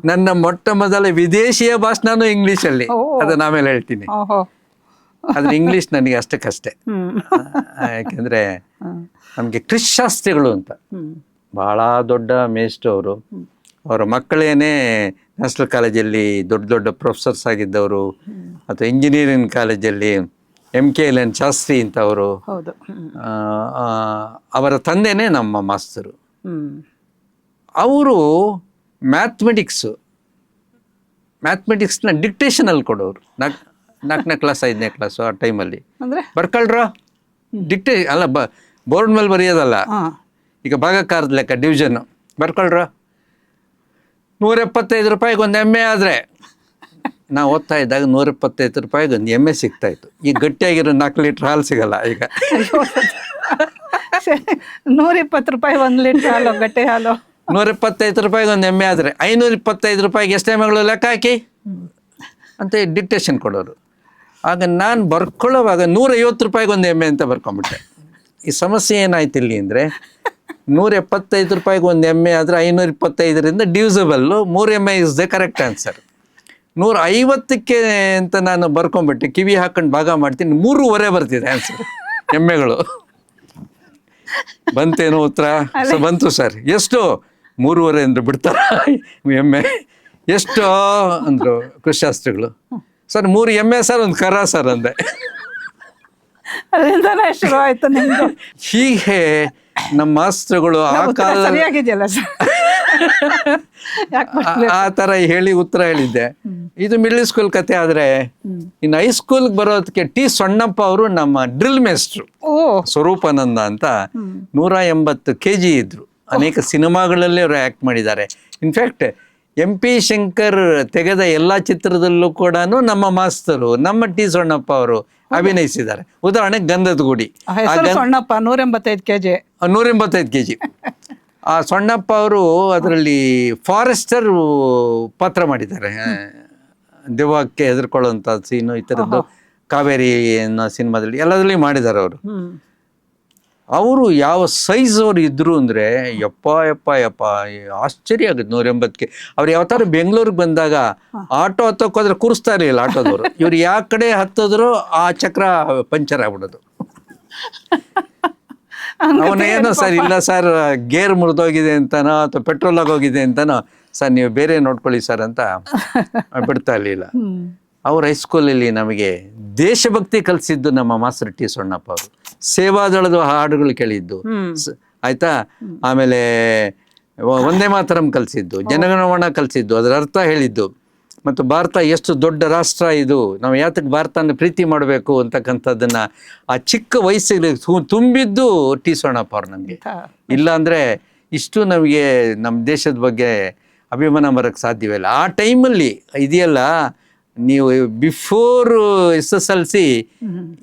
[SPEAKER 1] ನನ್ನ ಮೊಟ್ಟ ಮೊದಲ ವಿದೇಶಿಯ ಭಾಷಣನೂ ಇಂಗ್ಲೀಷಲ್ಲಿ. ಅದನ್ನ ಆಮೇಲೆ ಹೇಳ್ತೀನಿ. ಆದ್ರೆ ಇಂಗ್ಲೀಷ್ ನನಗೆ ಅಷ್ಟಕ್ಕಷ್ಟೇ. ಯಾಕೆಂದ್ರೆ ನಮಗೆ ಕ್ರಿಶ್ ಶಾಸ್ತ್ರಿಗಳು ಅಂತ ಬಹಳ ದೊಡ್ಡ ಮೇಷ್ಟ್ರು ಅವರು. ಅವರ ಮಕ್ಕಳೇನೆ ನ್ಯಾಷನಲ್ ಕಾಲೇಜಲ್ಲಿ ದೊಡ್ಡ ದೊಡ್ಡ ಪ್ರೊಫೆಸರ್ಸ್ ಆಗಿದ್ದವರು, ಅಥವಾ ಇಂಜಿನಿಯರಿಂಗ್ ಕಾಲೇಜಲ್ಲಿ MKLN ಶಾಸ್ತ್ರಿ ಅಂತ ಅವರು. ಅವರ ತಂದೆನೇ ನಮ್ಮ ಮಾಸ್ತರು. ಅವರು ಮ್ಯಾಥಮೆಟಿಕ್ಸ್ನ ಡಿಕ್ಟೇಷನಲ್ಲಿ ಕೊಡೋರು. 4ನೇ ಕ್ಲಾಸ್ 5ನೇ ಕ್ಲಾಸು ಆ ಟೈಮಲ್ಲಿ. ಬರ್ಕೊಳ್ರ ಅಲ್ಲ, ಬೋರ್ಡ್ ಮೇಲೆ ಬರೆಯೋದಲ್ಲ, ಈಗ ಭಾಗಕಾರದ ಲೆಕ್ಕ ಡಿವಿಷನ್. ಬರ್ಕೊಳ್ರ 175 ರೂಪಾಯಿಗೆ ಒಂದು ಎಮ್ಮೆ ಆದರೆ, ನಾವು ಓದ್ತಾ ಇದ್ದಾಗ 175 ರೂಪಾಯಿಗೆ ಒಂದು ಎಮ್ಮೆ ಸಿಗ್ತಾಯಿತ್ತು. ಈಗ ಗಟ್ಟಿಯಾಗಿರೋ 4 ಲೀಟ್ರ್ ಹಾಲು ಸಿಗಲ್ಲ ಈಗ.
[SPEAKER 2] 120 ರೂಪಾಯಿ 1 ಲೀಟ್ರ್ ಹಾಲು, ಗಟ್ಟೆ ಹಾಲು.
[SPEAKER 1] 175 ರೂಪಾಯಿಗೆ ಒಂದು ಎಮ್ಮೆ ಆದರೆ 525 ರೂಪಾಯಿಗೆ ಎಷ್ಟು ಎಮ್ಮೆಗಳು ಲೆಕ್ಕ ಹಾಕಿ ಅಂತ ಡಿಕ್ಟೇಷನ್ ಕೊಡೋರು. ಆಗ ನಾನು ಬರ್ಕೊಳ್ಳೋವಾಗ 150 ರೂಪಾಯಿಗೆ ಒಂದು ಎಮ್ಮೆ ಅಂತ ಬರ್ಕೊಂಬಿಟ್ಟೆ. ಈ ಸಮಸ್ಯೆ ಏನಾಯ್ತು ಇಲ್ಲಿ ಅಂದರೆ, 175 ರೂಪಾಯಿಗೆ ಒಂದು ಎಮ್ಮೆ ಆದರೆ 525ರಿಂದ ಡಿವಿಸಬಲ್ಲು 3 ಎಮ್ಮೆ ಇಸ್ ದ ಕರೆಕ್ಟ್ ಆನ್ಸರ್. 150ಕ್ಕೆ ಅಂತ ನಾನು ಬರ್ಕೊಂಬಿಟ್ಟೆ, ಕಿವಿ ಹಾಕೊಂಡು ಭಾಗ ಮಾಡ್ತೀನಿ, 3.25 ಬರ್ತಿದೆ ಆನ್ಸರ್ ಎಮ್ಮೆಗಳು. ಬಂತೇನೋ ಉತ್ತರ? ಬಂತು ಸರ್. ಎಷ್ಟು? 3.25 ಅಂದರು. ಬಿಡ್ತಾರ ಎಮ್ಮೆ? ಎಷ್ಟು ಅಂದರು ಕೃಷಿಶಾಸ್ತ್ರಿಗಳು. ಸರ್ 3 ಎಮ್ಮೆ ಸರ್, ಒಂದು ಕರ ಸರ್ ಅಂದೆ.
[SPEAKER 2] ಅದರಿಂದನೇ ಶುರು ಆಯ್ತು ನಿಮ್ದು.
[SPEAKER 1] ಹೀಗೆ ನಮ್ಮ ಮಾಸ್ತ್ರಗಳು ಆ ಕಾಲ
[SPEAKER 2] ಸರಿಯಾಗಿದೆಯಲ್ಲ ಸರ್,
[SPEAKER 1] ಆ ಥರ ಹೇಳಿ ಉತ್ತರ ಹೇಳಿದ್ದೆ. ಇದು ಮಿಡ್ಲ್ ಸ್ಕೂಲ್ ಕತೆ. ಆದರೆ ಇನ್ನು ಹೈಸ್ಕೂಲ್ಗೆ ಬರೋದಕ್ಕೆ ಟಿ ಸೊಣ್ಣಪ್ಪ ಅವರು ನಮ್ಮ ಡ್ರಿಲ್ ಮೇಸ್ಟ್ರು, ಸ್ವರೂಪಾನಂದ ಅಂತ. 180 kg ಇದ್ರು. ಅನೇಕ ಸಿನಿಮಾಗಳಲ್ಲೇ ಅವರು ಆ್ಯಕ್ಟ್ ಮಾಡಿದ್ದಾರೆ. ಇನ್ಫ್ಯಾಕ್ಟ್ MP ಶಂಕರ್ ತೆಗೆದ ಎಲ್ಲ ಚಿತ್ರದಲ್ಲೂ ಕೂಡ ನಮ್ಮ ಮಾಸ್ತರು, ನಮ್ಮ ಟಿ ಸೊಣ್ಣಪ್ಪ ಅವರು ಅಭಿನಯಿಸಿದ್ದಾರೆ. ಉದಾಹರಣೆಗೆ ಗಂಧದ ಗುಡಿ.
[SPEAKER 2] ಸೊಣ್ಣಪ್ಪ 185 kg.
[SPEAKER 1] 185 kg. ಆ ಸೊಣ್ಣಪ್ಪ ಅವರು ಅದರಲ್ಲಿ ಫಾರೆಸ್ಟರ್ ಪಾತ್ರ ಮಾಡಿದ್ದಾರೆ. ದೆವ್ವಕ್ಕೆ ಹೆದರ್ಕೊಳ್ಳುವಂಥ ಸೀನು, ಈ ಥರದ್ದು ಕಾವೇರಿ ಅನ್ನೋ ಸಿನಿಮಾದಲ್ಲಿ ಎಲ್ಲದರಲ್ಲಿ ಮಾಡಿದ್ದಾರೆ ಅವರು. ಅವರು ಯಾವ ಸೈಜ್ ಅವರು ಇದ್ರು ಅಂದರೆ ಯಪ್ಪ ಆಶ್ಚರ್ಯ ಆಗುತ್ತೆ. 180ಕ್ಕೆ ಅವ್ರು ಯಾವ ಥರ ಬೆಂಗಳೂರಿಗೆ ಬಂದಾಗ ಆಟೋ ಹತ್ತೋಕೋದ್ರೆ ಕೂರಿಸ್ತಾ ಇರಲಿಲ್ಲ ಆಟೋದವರು. ಇವ್ರು ಯಾವ ಕಡೆ ಹತ್ತಿದ್ರು ಆ ಚಕ್ರ ಪಂಚರ್ ಆಗ್ಬಿಡೋದು. ಅವನೇನೋ ಸರ್, ಇಲ್ಲ ಸರ್ ಗೇರ್ ಮುರಿದೋಗಿದೆ ಅಂತನೋ ಅಥವಾ ಪೆಟ್ರೋಲ್ ಆಗೋಗಿದೆ ಅಂತನೋ, ಸರ್ ನೀವು ಬೇರೆ ನೋಡ್ಕೊಳ್ಳಿ ಸರ್ ಅಂತ ಬಿಡ್ತಾ ಇರಲಿಲ್ಲ. ಅವ್ರ ಹೈಸ್ಕೂಲಲ್ಲಿ ನಮಗೆ ದೇಶಭಕ್ತಿ ಕಲಿಸಿದ್ದು ನಮ್ಮ ಮಾಸ್ಟರ್ ಟಿ ಸೊಣ್ಣಪ್ಪ ಅವರು. ಸೇವಾದಳದ ಹಾಡುಗಳು ಕೇಳಿದ್ದು ಆಯ್ತಾ. ಆಮೇಲೆ ವಂದೇ ಮಾತರಂ ಕಲಿಸಿದ್ದು, ಜನಗಣಮನ ಕಲಿಸಿದ್ದು, ಅದರ ಅರ್ಥ ಹೇಳಿದ್ದು, ಮತ್ತು ಭಾರತ ಎಷ್ಟು ದೊಡ್ಡ ರಾಷ್ಟ್ರ, ಇದು ನಾವು ಯಾತಕ್ಕೆ ಭಾರತನ ಪ್ರೀತಿ ಮಾಡಬೇಕು ಅಂತಕ್ಕಂಥದ್ದನ್ನ ಆ ಚಿಕ್ಕ ವಯಸ್ಸಿಗೆ ತುಂಬಿದ್ದು ಟಿ ಸೊಣ್ಣಪ್ಪ ಅವ್ರು ನಮಗೆ. ಇಲ್ಲಾಂದರೆ ಇಷ್ಟು ನಮಗೆ ನಮ್ಮ ದೇಶದ ಬಗ್ಗೆ ಅಭಿಮಾನ ಬರೋಕ್ಕೆ ಸಾಧ್ಯವಿಲ್ಲ. ಆ ಟೈಮಲ್ಲಿ ಇದೆಯಲ್ಲ, ನೀವು ಬಿಫೋರ್ SSLC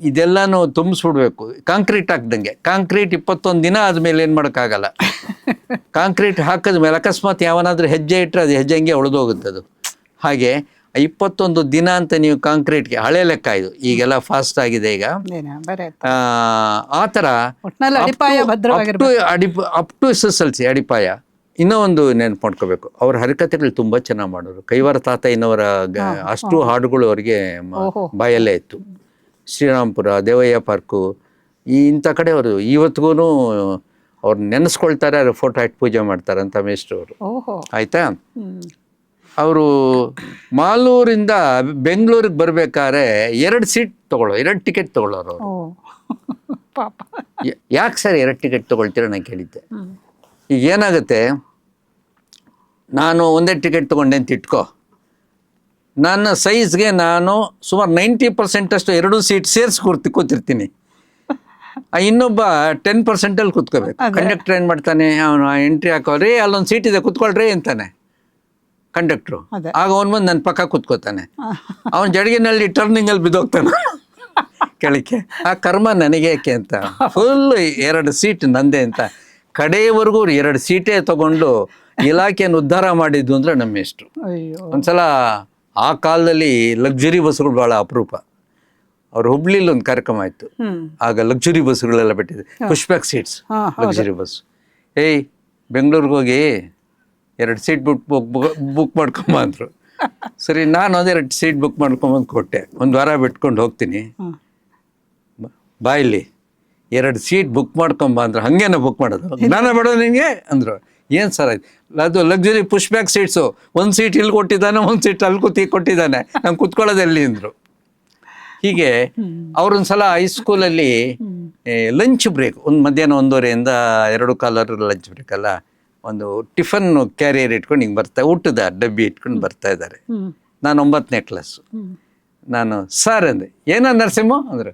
[SPEAKER 1] ಇದೆಲ್ಲನೂ ತುಂಬಿಸ್ಬಿಡ್ಬೇಕು ಕಾಂಕ್ರೀಟ್ ಹಾಕ್ದಂಗೆ. ಕಾಂಕ್ರೀಟ್ 21 ದಿನ ಆದಮೇಲೆ ಏನು ಮಾಡೋಕ್ಕಾಗಲ್ಲ. ಕಾಂಕ್ರೀಟ್ ಹಾಕಿದ್ಮೇಲೆ ಅಕಸ್ಮಾತ್ ಯಾವನಾದ್ರೂ ಹೆಜ್ಜೆ ಇಟ್ಟರೆ ಅದು ಹೆಜ್ಜೆ ಹಂಗೆ ಉಳಿದೋಗುತ್ತೆ ಅದು. ಹಾಗೆ 21 ದಿನ ಅಂತ ನೀವು ಕಾಂಕ್ರೀಟ್ಗೆ, ಹಳೆ ಲೆಕ್ಕ ಇದು, ಈಗೆಲ್ಲ ಫಾಸ್ಟ್ ಆಗಿದೆ ಈಗ. ಆ ಥರ ಅಪ್ ಟು SSLC ಅಡಿಪಾಯ. ಇನ್ನೂ ಒಂದು ನೆನಪು ಮಾಡ್ಕೋಬೇಕು, ಅವ್ರ ಹರಿಕತೆಗಳು ತುಂಬ ಚೆನ್ನಾಗಿ ಮಾಡೋರು. ಕೈವಾರ ತಾತ ಇನ್ನವರ ಅಷ್ಟು ಹಾಡುಗಳು ಅವ್ರಿಗೆ ಬಾಯಲ್ಲೇ ಇತ್ತು. ಶ್ರೀರಾಮ್ಪುರ, ದೇವಯ್ಯ ಪಾರ್ಕು, ಇಂಥ ಕಡೆ ಅವರು ಇವತ್ತಿಗೂ ಅವ್ರು ನೆನೆಸ್ಕೊಳ್ತಾರೆ, ಅವ್ರ ಫೋಟೋ ಇಟ್ಟು ಪೂಜೆ ಮಾಡ್ತಾರೆ ಅಂತ ಮೇಷ್ಟ್ರು ಅವರು. ಆಯಿತಾ. ಅವರು ಮಾಲೂರಿಂದ ಬೆಂಗಳೂರಿಗೆ ಬರ್ಬೇಕಾದ್ರೆ 2 ಸೀಟ್ ತಗೊಳ್ಳೋ, 2 ಟಿಕೆಟ್ ತಗೊಳ್ಳೋರು ಅವರು. ಯಾಕೆ ಸರ್ 2 ಟಿಕೆಟ್ ತಗೊಳ್ತೀರ ನಾನು ಕೇಳಿದ್ದೆ. ಈಗ ಏನಾಗುತ್ತೆ, ನಾನು ಒಂದೇ ಟಿಕೆಟ್ ತೊಗೊಂಡೆ ಅಂತ ಇಟ್ಕೋ, ನನ್ನ ಸೈಜ್ಗೆ ನಾನು ಸುಮಾರು 90% ಅಷ್ಟು 2 ಸೀಟ್ ಸೇರಿಸಿ ಕೂತಿರ್ತೀನಿ. ಇನ್ನೊಬ್ಬ 10%ಅಲ್ಲಿ ಕೂತ್ಕೋಬೇಕು. ಕಂಡಕ್ಟರ್ ಏನು ಮಾಡ್ತಾನೆ, ಅವನು ಎಂಟ್ರಿ ಹಾಕೋರಿ, ಅಲ್ಲೊಂದು ಸೀಟ್ ಇದೆ ಕೂತ್ಕೊಳ್ರಿ ಅಂತಾನೆ ಕಂಡಕ್ಟ್ರು. ಆಗ ಅವನು ಬಂದು ನನ್ನ ಪಕ್ಕ ಕೂತ್ಕೋತಾನೆ. ಅವನ ಜಡಗಿನಲ್ಲಿ ಟರ್ನಿಂಗಲ್ಲಿ ಬಿದ್ದೋಗ್ತಾನೆ ಕೆಳಕ್ಕೆ. ಆ ಕರ್ಮ ನನಗೆ ಯಾಕೆ ಅಂತ ಫುಲ್ 2 ಸೀಟ್ ನಂದೆ ಅಂತ ಕಡೆಯವರೆಗೂ 2 ಸೀಟೇ ತಗೊಂಡು ಇಲಾಖೆಯನ್ನು ಉದ್ಧಾರ ಮಾಡಿದ್ದು ಅಂದ್ರೆ ನಮ್ಮ ಮೇಷ್ಟ್ರು.
[SPEAKER 2] ಅಯ್ಯೋ.
[SPEAKER 1] ಒಂದ್ಸಲ ಆ ಕಾಲದಲ್ಲಿ ಲಕ್ಸುರಿ ಬಸ್ಗಳು ಭಾಳ ಅಪರೂಪ. ಅವ್ರು ಹುಬ್ಳಿಲಿ ಒಂದು ಕಾರ್ಯಕ್ರಮ ಆಯಿತು. ಆಗ ಲಕ್ಸುರಿ ಬಸ್ಗಳೆಲ್ಲ ಬಿಟ್ಟಿದೆ, ಪುಷ್ಬ್ಯಾಕ್ ಸೀಟ್ಸ್ ಲಕ್ಸುರಿ ಬಸ್. ಏಯ್ ಬೆಂಗಳೂರಿಗೆ ಹೋಗಿ 2 ಸೀಟ್ ಬುಕ್ ಮಾಡ್ಕೊಂಬ ಅಂದರು. ಸರಿ, ನಾನು ಅದೇ 2 ಸೀಟ್ ಬುಕ್ ಮಾಡ್ಕೊಂಬಂದು ಕೊಟ್ಟೆ. 1 ವಾರ ಬಿಟ್ಕೊಂಡು ಹೋಗ್ತೀನಿ, ಬಾಯಲ್ಲಿ 2 ಸೀಟ್ ಬುಕ್ ಮಾಡ್ಕೊಂಬ ಅಂದ್ರು. ಹಂಗೇನ ಬುಕ್ ಮಾಡೋದು, ಜ್ಞಾನ ಬೇಡ ನಿನಗೆ ಅಂದರು. ಏನು ಸರ್ ಆಯ್ತು, ಅದು ಲಕ್ಸುರಿ ಪುಷ್ಬ್ಯಾಕ್ ಸೀಟ್ಸು, 1 ಸೀಟ್ ಇಲ್ಲಿ ಕೊಟ್ಟಿದ್ದಾನೆ, 1 ಸೀಟ್ ಅಲ್ಲಿ ಕೊಟ್ಟಿದ್ದಾನೆ, ನಂಗೆ ಕುತ್ಕೊಳ್ಳೋದೆಲ್ಲಿ ಅಂದರು. ಹೀಗೆ ಅವ್ರೊಂದ್ಸಲ ಹೈಸ್ಕೂಲಲ್ಲಿ ಲಂಚ್ ಬ್ರೇಕ್, ಒಂದು ಮಧ್ಯಾಹ್ನ 1:30 2:15 ಲಂಚ್ ಬ್ರೇಕ್ ಅಲ್ಲ, ಒಂದು ಟಿಫನ್ ಕ್ಯಾರಿಯರ್ ಇಟ್ಕೊಂಡು ಹಿಂಗೆ ಊಟದ ಡಬ್ಬಿ ಇಟ್ಕೊಂಡು ಬರ್ತಾ ಇದ್ದಾರೆ. ನಾನು 9ನೇ ಕ್ಲಾಸು. ನಾನು ಸರ್ ಅಂದೆ. ಏನೋ ನರಸಿಂಹ ಅಂದರು.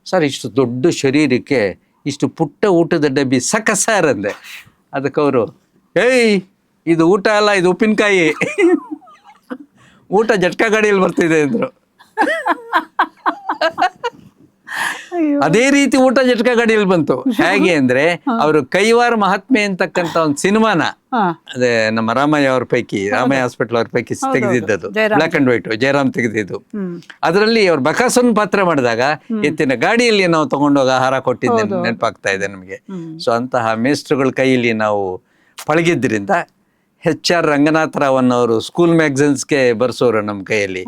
[SPEAKER 1] ಸರ್, ಇಷ್ಟು ದೊಡ್ಡ ಶರೀರಕ್ಕೆ ಇಷ್ಟು ಪುಟ್ಟ ಊಟದ ಡಬ್ಬಿ ಸಕ ಸರ್ ಅಂದೆ. ಅದಕ್ಕೆ ಅವರು, ಏಯ್ ಇದು ಊಟ ಅಲ್ಲ, ಇದು ಉಪ್ಪಿನಕಾಯಿ, ಊಟ ಜಟ್ಕಾ ಗಾಡಿಯಲ್ಲಿ ಬರ್ತಿದೆ ಅಂದರು. ಅದೇ ರೀತಿ ಊಟ ಜಟ್ಕಾ ಗಾಡಿಯಲ್ಲಿ ಬಂತು. ಹೇಗೆ ಅಂದ್ರೆ, ಅವರು ಕೈವಾರ ಮಹಾತ್ಮೆ ಅಂತಕ್ಕಂಥ ಒಂದು ಸಿನಿಮಾನ, ಅದೇ ನಮ್ಮ ರಾಮಯ್ಯ ಹಾಸ್ಪಿಟಲ್ ಅವ್ರ ಪೈಕಿ ತೆಗೆದಿದ್ದದು, ಬ್ಲಾಕ್ ಅಂಡ್ ವೈಟ್, ಜಯರಾಮ್ ತೆಗೆದಿದ್ದು. ಅದರಲ್ಲಿ ಅವ್ರು ಬಕಾಸುರನ ಪಾತ್ರ ಮಾಡಿದಾಗ ಎತ್ತಿನ ಗಾಡಿಯಲ್ಲಿ ನಾವು ತಗೊಂಡೋಗ ಆಹಾರ ಕೊಟ್ಟಿದ್ದೆ ನೆನಪಾಗ್ತಾ ಇದೆ ನಮಗೆ. ಸೊ ಅಂತಹ ಮೇಸ್ಟ್ರುಗಳ ಕೈಯಲ್ಲಿ ನಾವು ಪಳಗಿದ್ರಿಂದ HR ರಂಗನಾಥ ರಾವ್ ಅನ್ನೋರು ಸ್ಕೂಲ್ ಮ್ಯಾಗಝಿನ್ಸ್ಗೆ ಬರ್ಸೋರು ನಮ್ಮ ಕೈಯಲ್ಲಿ.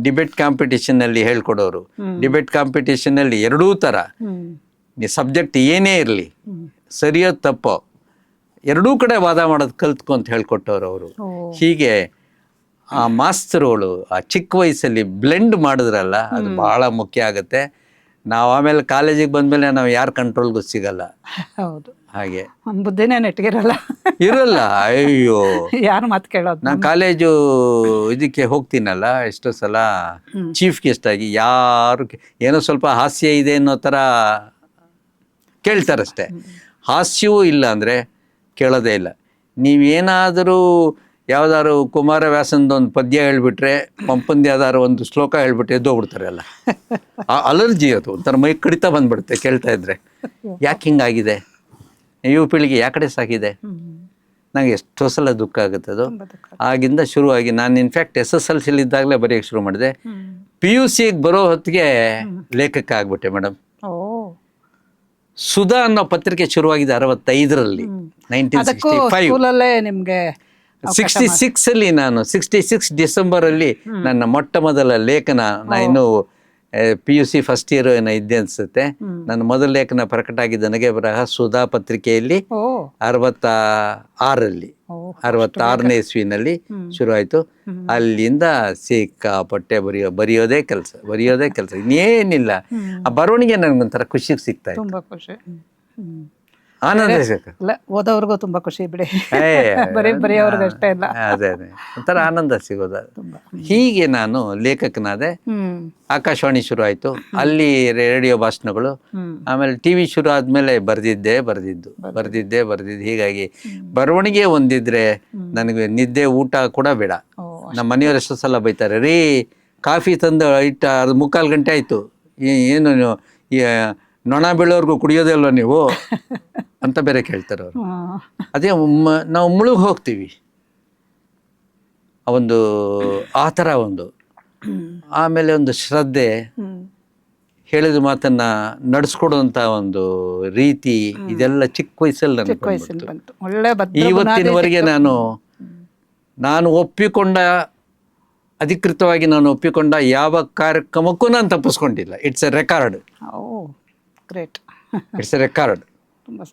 [SPEAKER 1] ಡಿಬೇಟ್ ಕಾಂಪಿಟೇಷನ್ ಅಲ್ಲಿ ಹೇಳ್ಕೊಡೋರು. ಡಿಬೇಟ್ ಕಾಂಪಿಟೇಷನ್ ಅಲ್ಲಿ 2 ಥರ, ಸಬ್ಜೆಕ್ಟ್ ಏನೇ ಇರಲಿ, ಸರಿಯೋ ತಪ್ಪೋ 2 ಕಡೆ ವಾದ ಮಾಡೋದು ಕಲ್ತ್ಕೊ ಅಂತ ಹೇಳ್ಕೊಟ್ಟವ್ರು ಅವರು. ಹೀಗೆ ಆ ಮಾಸ್ತರುಗಳು ಆ ಚಿಕ್ಕ ವಯಸ್ಸಲ್ಲಿ ಬ್ಲೆಂಡ್ ಮಾಡಿದ್ರಲ್ಲ, ಅದು ಬಹಳ ಮುಖ್ಯ ಆಗುತ್ತೆ. ನಾವು ಆಮೇಲೆ ಕಾಲೇಜಿಗೆ ಬಂದ್ಮೇಲೆ ನಾವು ಯಾರ ಕಂಟ್ರೋಲ್ಗೂ ಸಿಗಲ್ಲ.
[SPEAKER 2] ಹೌದು,
[SPEAKER 1] ಹಾಗೆ
[SPEAKER 2] ಬುದ್ಧಿನೇ ನೆಟ್ಗಿರಲ್ಲ,
[SPEAKER 1] ಇರಲ್ಲ. ಅಯ್ಯೋ,
[SPEAKER 2] ಯಾರು ಮಾತು ಕೇಳೋದು.
[SPEAKER 1] ನಾ ಕಾಲೇಜು ಇದಕ್ಕೆ ಹೋಗ್ತೀನಲ್ಲ, ಎಷ್ಟೋ ಸಲ ಚೀಫ್ ಗೆಸ್ಟ್ ಆಗಿ ಯಾರು ಏನೋ ಸ್ವಲ್ಪ ಹಾಸ್ಯ ಇದೆ ಅನ್ನೋ ಥರ ಕೇಳ್ತಾರಷ್ಟೆ. ಹಾಸ್ಯವೂ ಇಲ್ಲ ಅಂದರೆ ಕೇಳೋದೇ ಇಲ್ಲ. ನೀವೇನಾದರೂ ಯಾವ್ದಾದ್ರು ಕುಮಾರವ್ಯಾಸಂದು ಒಂದು ಪದ್ಯ ಹೇಳ್ಬಿಟ್ರೆ, ಪಂಪಂದು ಯಾವ್ದಾದ್ರು ಒಂದು ಶ್ಲೋಕ ಹೇಳ್ಬಿಟ್ರೆ ಎದ್ದೋಗ್ಬಿಡ್ತಾರೆ ಎಲ್ಲ. ಅಲರ್ಜಿ, ಅದು ಒಂಥರ ಮೈ ಕಡಿತ ಬಂದ್ಬಿಡುತ್ತೆ ಕೇಳ್ತಾ ಇದ್ರೆ. ಯಾಕೆ ಹಿಂಗಾಗಿದೆ, ಯುವ ಪೀಳಿಗೆ ಯಾಕಡೆ ಸಾಗಿದೆ, ನಂಗೆ ಎಷ್ಟೋ ಸಲ ದುಃಖ ಆಗುತ್ತೆ ಅದು. ಆಗಿಂದ ಶುರುವಾಗಿ ನಾನು ಇನ್ಫ್ಯಾಕ್ಟ್ SSLC ಇದ್ದಾಗಲೇ ಬರೆಯೋಕ್ಕೆ ಶುರು ಮಾಡಿದೆ. PUC ಬರೋ ಹೊತ್ತಿಗೆ ಲೇಖಕ ಆಗ್ಬಿಟ್ಟೆ ಮೇಡಮ್. ಸುಧಾ ಅನ್ನೋ ಪತ್ರಿಕೆ ಶುರುವಾಗಿದೆ 65ರಲ್ಲಿ, 1965.
[SPEAKER 2] ನಿಮ್ಗೆ
[SPEAKER 1] 66 ಅಲ್ಲಿ, ನಾನು 66 ಡಿಸೆಂಬರಲ್ಲಿ ನನ್ನ ಮೊಟ್ಟ ಮೊದಲ ಲೇಖನ, ಇನ್ನು PUC ಫಸ್ಟ್ ಇಯರ್ ಏನೋ ಇದ್ದೆ ಅನ್ಸುತ್ತೆ, ನನ್ನ ಮೊದಲ ಲೇಖನ ಪ್ರಕಟ ಆಗಿದ್ದ ನಗೆ ಬರಹ ಸುಧಾ ಪತ್ರಿಕೆಯಲ್ಲಿ 66ರಲ್ಲಿ, 66ನೇ ಇಸ್ವಿನಲ್ಲಿ ಶುರು ಆಯ್ತು. ಅಲ್ಲಿಂದ ಸಿಕ್ಕಾಪಟ್ಟೆ ಬರೆಯೋದೇ ಕೆಲಸ, ಇನ್ನೇನಿಲ್ಲ. ಆ ಬರವಣಿಗೆ ನನಗೊಂಥರ ಖುಷಿಗೆ ಸಿಗ್ತಾ ಇತ್ತು,
[SPEAKER 2] ತುಂಬಾ ಖುಷಿ,
[SPEAKER 1] ಆನಂದ.
[SPEAKER 2] ಓದೋರ್ಗೂ ತುಂಬಾ ಖುಷಿ ಬಿಡಿ, ಬರೆಯೋರ್ಗು ಅಷ್ಟೇ ಇಲ್ಲ.
[SPEAKER 1] ಅದೇ ಒಂಥರ ಆನಂದ ಸಿಗೋದು. ಹೀಗೆ ನಾನು ಲೇಖಕನಾದೆ. ಆಕಾಶವಾಣಿ ಶುರು ಆಯ್ತು, ಅಲ್ಲಿ ರೇಡಿಯೋ ಭಾಷಣಗಳು. ಆಮೇಲೆ TV ಶುರು ಆದ್ಮೇಲೆ ಬರ್ದಿದ್ದು. ಹೀಗಾಗಿ ಬರವಣಿಗೆ ಒಂದಿದ್ರೆ ನನಗೆ ನಿದ್ದೆ ಊಟ ಕೂಡ ಬೇಡ. ನಮ್ಮ ಮನೆಯವ್ರು ಎಷ್ಟೋ ಸಲ ಬೈತಾರೆ, ರೀ ಕಾಫಿ ತಂದು ಇಟ್ಟ 3/4 ಗಂಟೆ ಆಯ್ತು, ಏನು ನೀವು ನೊಣ ಬೀಳೋರ್ಗು ಕುಡಿಯೋದೇ ಅಲ್ವ ನೀವು ಅಂತ ಬೇರೆ ಕೇಳ್ತಾರೆ ಅವರು. ಅದೇ ನಾವು ಮುಳುಗಿ ಹೋಗ್ತೀವಿ ಒಂದು ಆ ಥರ ಒಂದು. ಆಮೇಲೆ ಒಂದು ಶ್ರದ್ಧೆ, ಹೇಳಿದ ಮಾತನ್ನ ನಡೆಸ್ಕೊಡುವಂತ ಒಂದು ರೀತಿ, ಇದೆಲ್ಲ ಚಿಕ್ಕ ವಯಸ್ಸಲ್ಲಿ ನನಗೆ ಇವತ್ತಿನವರೆಗೆ ನಾನು ಒಪ್ಪಿಕೊಂಡ, ಅಧಿಕೃತವಾಗಿ ನಾನು ಒಪ್ಪಿಕೊಂಡ ಯಾವ ಕಾರ್ಯಕ್ರಮಕ್ಕೂ ನಾನು ತಪ್ಪಿಸ್ಕೊಂಡಿಲ್ಲ. It's a record. It's a record.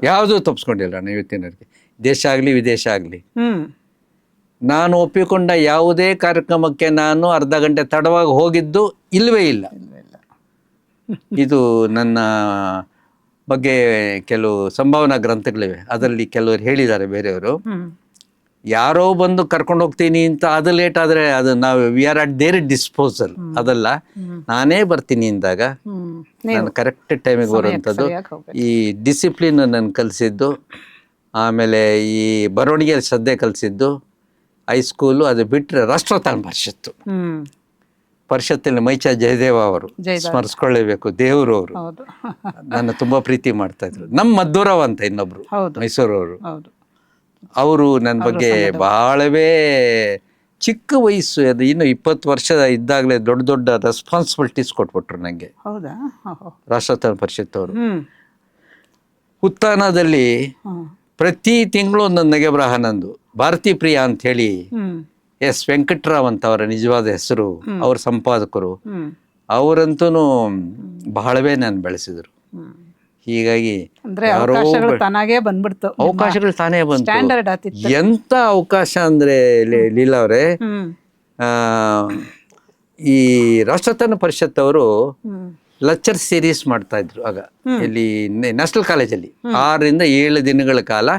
[SPEAKER 1] ಯಾವುದೂ ತಪ್ಪಿಸ್ಕೊಂಡಿಲ್ಲ ನಾನು ಇವತ್ತಿನವರೆಗೆ, ದೇಶ ಆಗಲಿ ವಿದೇಶ ಆಗಲಿ. ನಾನು ಒಪ್ಪಿಕೊಂಡ ಯಾವುದೇ ಕಾರ್ಯಕ್ರಮಕ್ಕೆ ನಾನು ಅರ್ಧ ಗಂಟೆ ತಡವಾಗಿ ಹೋಗಿದ್ದು ಇಲ್ಲವೇ ಇಲ್ಲ. ಇದು ನನ್ನ ಬಗ್ಗೆ ಕೆಲವು ಸಂಭಾವನಾ ಗ್ರಂಥಗಳಿವೆ, ಅದರಲ್ಲಿ ಕೆಲವರು ಹೇಳಿದ್ದಾರೆ ಬೇರೆಯವರು, ಯಾರೋ ಬಂದು ಕರ್ಕೊಂಡು ಹೋಗ್ತೀನಿ ಅಂತ ಅದು ಲೇಟ್ ಆದರೆ ಅದು ನಾವು we are at their disposal. ಅದಲ್ಲ, ನಾನೇ ಬರ್ತೀನಿ ಅಂದಾಗ ನಾನು ಕರೆಕ್ಟ್ ಟೈಮಿಗೆ ಬರುವಂಥದ್ದು. ಈ ಡಿಸಿಪ್ಲಿನ್ ನನ್ನ ಕಲಿಸಿದ್ದು, ಆಮೇಲೆ ಈ ಬರವಣಿಗೆ ಶ್ರದ್ಧೆ ಕಲಿಸಿದ್ದು ಹೈಸ್ಕೂಲು. ಅದು ಬಿಟ್ಟರೆ ರಾಷ್ಟ್ರೋತ್ಥಾನ ಪರಿಷತ್ತು. ಪರಿಷತ್ತಿನ ಮೈಚಾ ಜಯದೇವ ಅವರು ಸ್ಮರಿಸ್ಕೊಳ್ಳೇಬೇಕು, ದೇವರು ಅವರು
[SPEAKER 2] ಹೌದು
[SPEAKER 1] ನನ್ನ ತುಂಬಾ ಪ್ರೀತಿ ಮಾಡ್ತಾ ಇದ್ರು. ನಮ್ಮ ಮದ್ದೂರಾವ್ ಅಂತ ಇನ್ನೊಬ್ರು
[SPEAKER 2] ಹೌದು
[SPEAKER 1] ಮೈಸೂರವರು,
[SPEAKER 2] ಹೌದು.
[SPEAKER 1] ಅವರು ನನ್ನ ಬಗ್ಗೆ ಬಹಳವೇ ಚಿಕ್ಕ ವಯಸ್ಸು, ಅದು ಇನ್ನು 20 ವರ್ಷ ಇದ್ದಾಗಲೇ ದೊಡ್ಡ ದೊಡ್ಡ ರೆಸ್ಪಾನ್ಸಿಬಿಲಿಟೀಸ್ ಕೊಟ್ಬಿಟ್ರು ನನಗೆ
[SPEAKER 2] ಹೌದಾ?
[SPEAKER 1] ರಾಷ್ಟ್ರೋತ್ಥಾನ ಪರಿಷತ್ ಅವರು.
[SPEAKER 2] ಹ್ಮ್
[SPEAKER 1] ಉತ್ಥಾನದಲ್ಲಿ
[SPEAKER 2] ಹ್ಮ್
[SPEAKER 1] ಪ್ರತಿ ತಿಂಗಳು ಒಂದೊಂದು ನಗೆಬರಹ ನಂದು. ಭಾರತೀ ಪ್ರಿಯ ಅಂತ ಹೇಳಿ
[SPEAKER 2] ಹ್ಮ್
[SPEAKER 1] ಎಸ್ ವೆಂಕಟರಾವ್ ಅಂತ ಅವರ ನಿಜವಾದ ಹೆಸರು, ಅವ್ರ ಸಂಪಾದಕರು.
[SPEAKER 2] ಹ್ಮ್
[SPEAKER 1] ಅವರಂತೂ ಬಹಳವೇ ನಾನು ಬೆಳೆಸಿದ್ರು.
[SPEAKER 2] ಹ್ಮ್
[SPEAKER 1] ಹೀಗಾಗಿ
[SPEAKER 2] ಅಂದ್ರೆ ಅವಕಾಶಗಳು ತಾನಾಗೇ ಬಂದ್ಬಿಡ್ತು,
[SPEAKER 1] ಅವಕಾಶಗಳು ತಾನೇ ಬಂತು.
[SPEAKER 2] ಸ್ಟ್ಯಾಂಡರ್ಡ್ ಆತಿತ್ತು.
[SPEAKER 1] ಎಂತ ಅವಕಾಶ ಅಂದ್ರೆ ಲೀಲಾ ಅವರೇ,
[SPEAKER 2] ಹ್ಮ್
[SPEAKER 1] ಈ ರಾಷ್ಟ್ರೋತ್ಥಾನ ಪರಿಷತ್ ಅವರು
[SPEAKER 2] ಹ್ಮ್
[SPEAKER 1] ಲೆಕ್ಚರ್ ಸೀರೀಸ್ ಮಾಡ್ತಾ ಇದ್ರು ಆಗ ಇಲ್ಲಿ ನ್ಯಾಷನಲ್ ಕಾಲೇಜಲ್ಲಿ. 6 ರಿಂದ 7 ದಿನಗಳ ಕಾಲ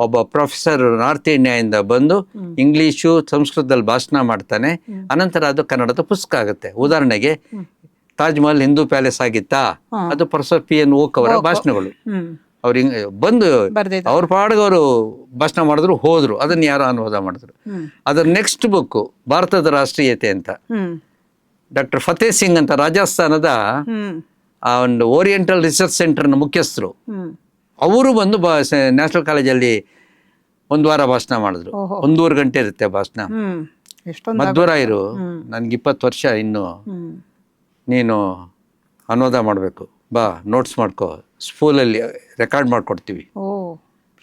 [SPEAKER 1] ಒಬ್ಬ ಪ್ರೊಫೆಸರ್ ನಾರ್ತ್ ಇಂಡಿಯಾದಿಂದ ಬಂದು ಇಂಗ್ಲಿಷು ಸಂಸ್ಕೃತದಲ್ಲಿ ಭಾಷಣ ಮಾಡ್ತಾನೆ. ಅನಂತರ ಅದು ಕನ್ನಡದ ಪುಸ್ತಕ ಆಗುತ್ತೆ. ಉದಾಹರಣೆಗೆ ತಾಜ್ ಮಹಲ್ ಹಿಂದೂ ಪ್ಯಾಲೇಸ್ ಆಗಿತ್ತಾ, ಅದು ಪ್ರೊಫೆಸರ್ PN ಓಕ್ ಅವರ ಭಾಷಣಗಳು.
[SPEAKER 2] ಹ್ಮ್
[SPEAKER 1] ಅವ್ರು ಬಂದು
[SPEAKER 2] ಬರ್ದಿದ್ದ.
[SPEAKER 1] ಅವ್ರ ಪಾಡಿಗೆ ಅವರು ಭಾಷಣ ಮಾಡಿದ್ರು, ಹೋದ್ರು. ಅದನ್ನ ಯಾರೋ ಅನುವಾದ ಮಾಡಿದ್ರು. ಅದರ ನೆಕ್ಸ್ಟ್ ಬುಕ್ ಭಾರತದ ರಾಷ್ಟ್ರೀಯತೆ ಅಂತ,
[SPEAKER 2] ಹ್ಮ್
[SPEAKER 1] ಡಾಕ್ಟರ್ ಫತೇಹ್ ಸಿಂಗ್ ಅಂತ ರಾಜಸ್ಥಾನದ
[SPEAKER 2] ಹ್ಮ್
[SPEAKER 1] ಆ ಒಂದು ಓರಿಯೆಂಟಲ್ ರಿಸರ್ಚ್ ಸೆಂಟರ್ನ ಮುಖ್ಯಸ್ಥರು,
[SPEAKER 2] ಹ್ಮ್
[SPEAKER 1] ಅವರು ಬಂದು ನ್ಯಾಷನಲ್ ಕಾಲೇಜಲ್ಲಿ 1 ವಾರ ಭಾಷಣ ಮಾಡಿದ್ರು. 1.5 ಗಂಟೆ ಇರುತ್ತೆ ಭಾಷಣ.
[SPEAKER 2] ಹ್ಮ್ ಎಷ್ಟೊಂದು
[SPEAKER 1] ಮಧ್ವರಾಯರು, ನನ್ಗೆ 20 ವರ್ಷ ಇನ್ನು,
[SPEAKER 2] ಹ್ಮ್
[SPEAKER 1] ನೀನು ಅನುವಾದ ಮಾಡಬೇಕು, ಬಾ ನೋಟ್ಸ್ ಮಾಡ್ಕೋ, ಸ್ಕೂಲಲ್ಲಿ ರೆಕಾರ್ಡ್ ಮಾಡ್ಕೊಡ್ತೀವಿ,
[SPEAKER 2] ಓ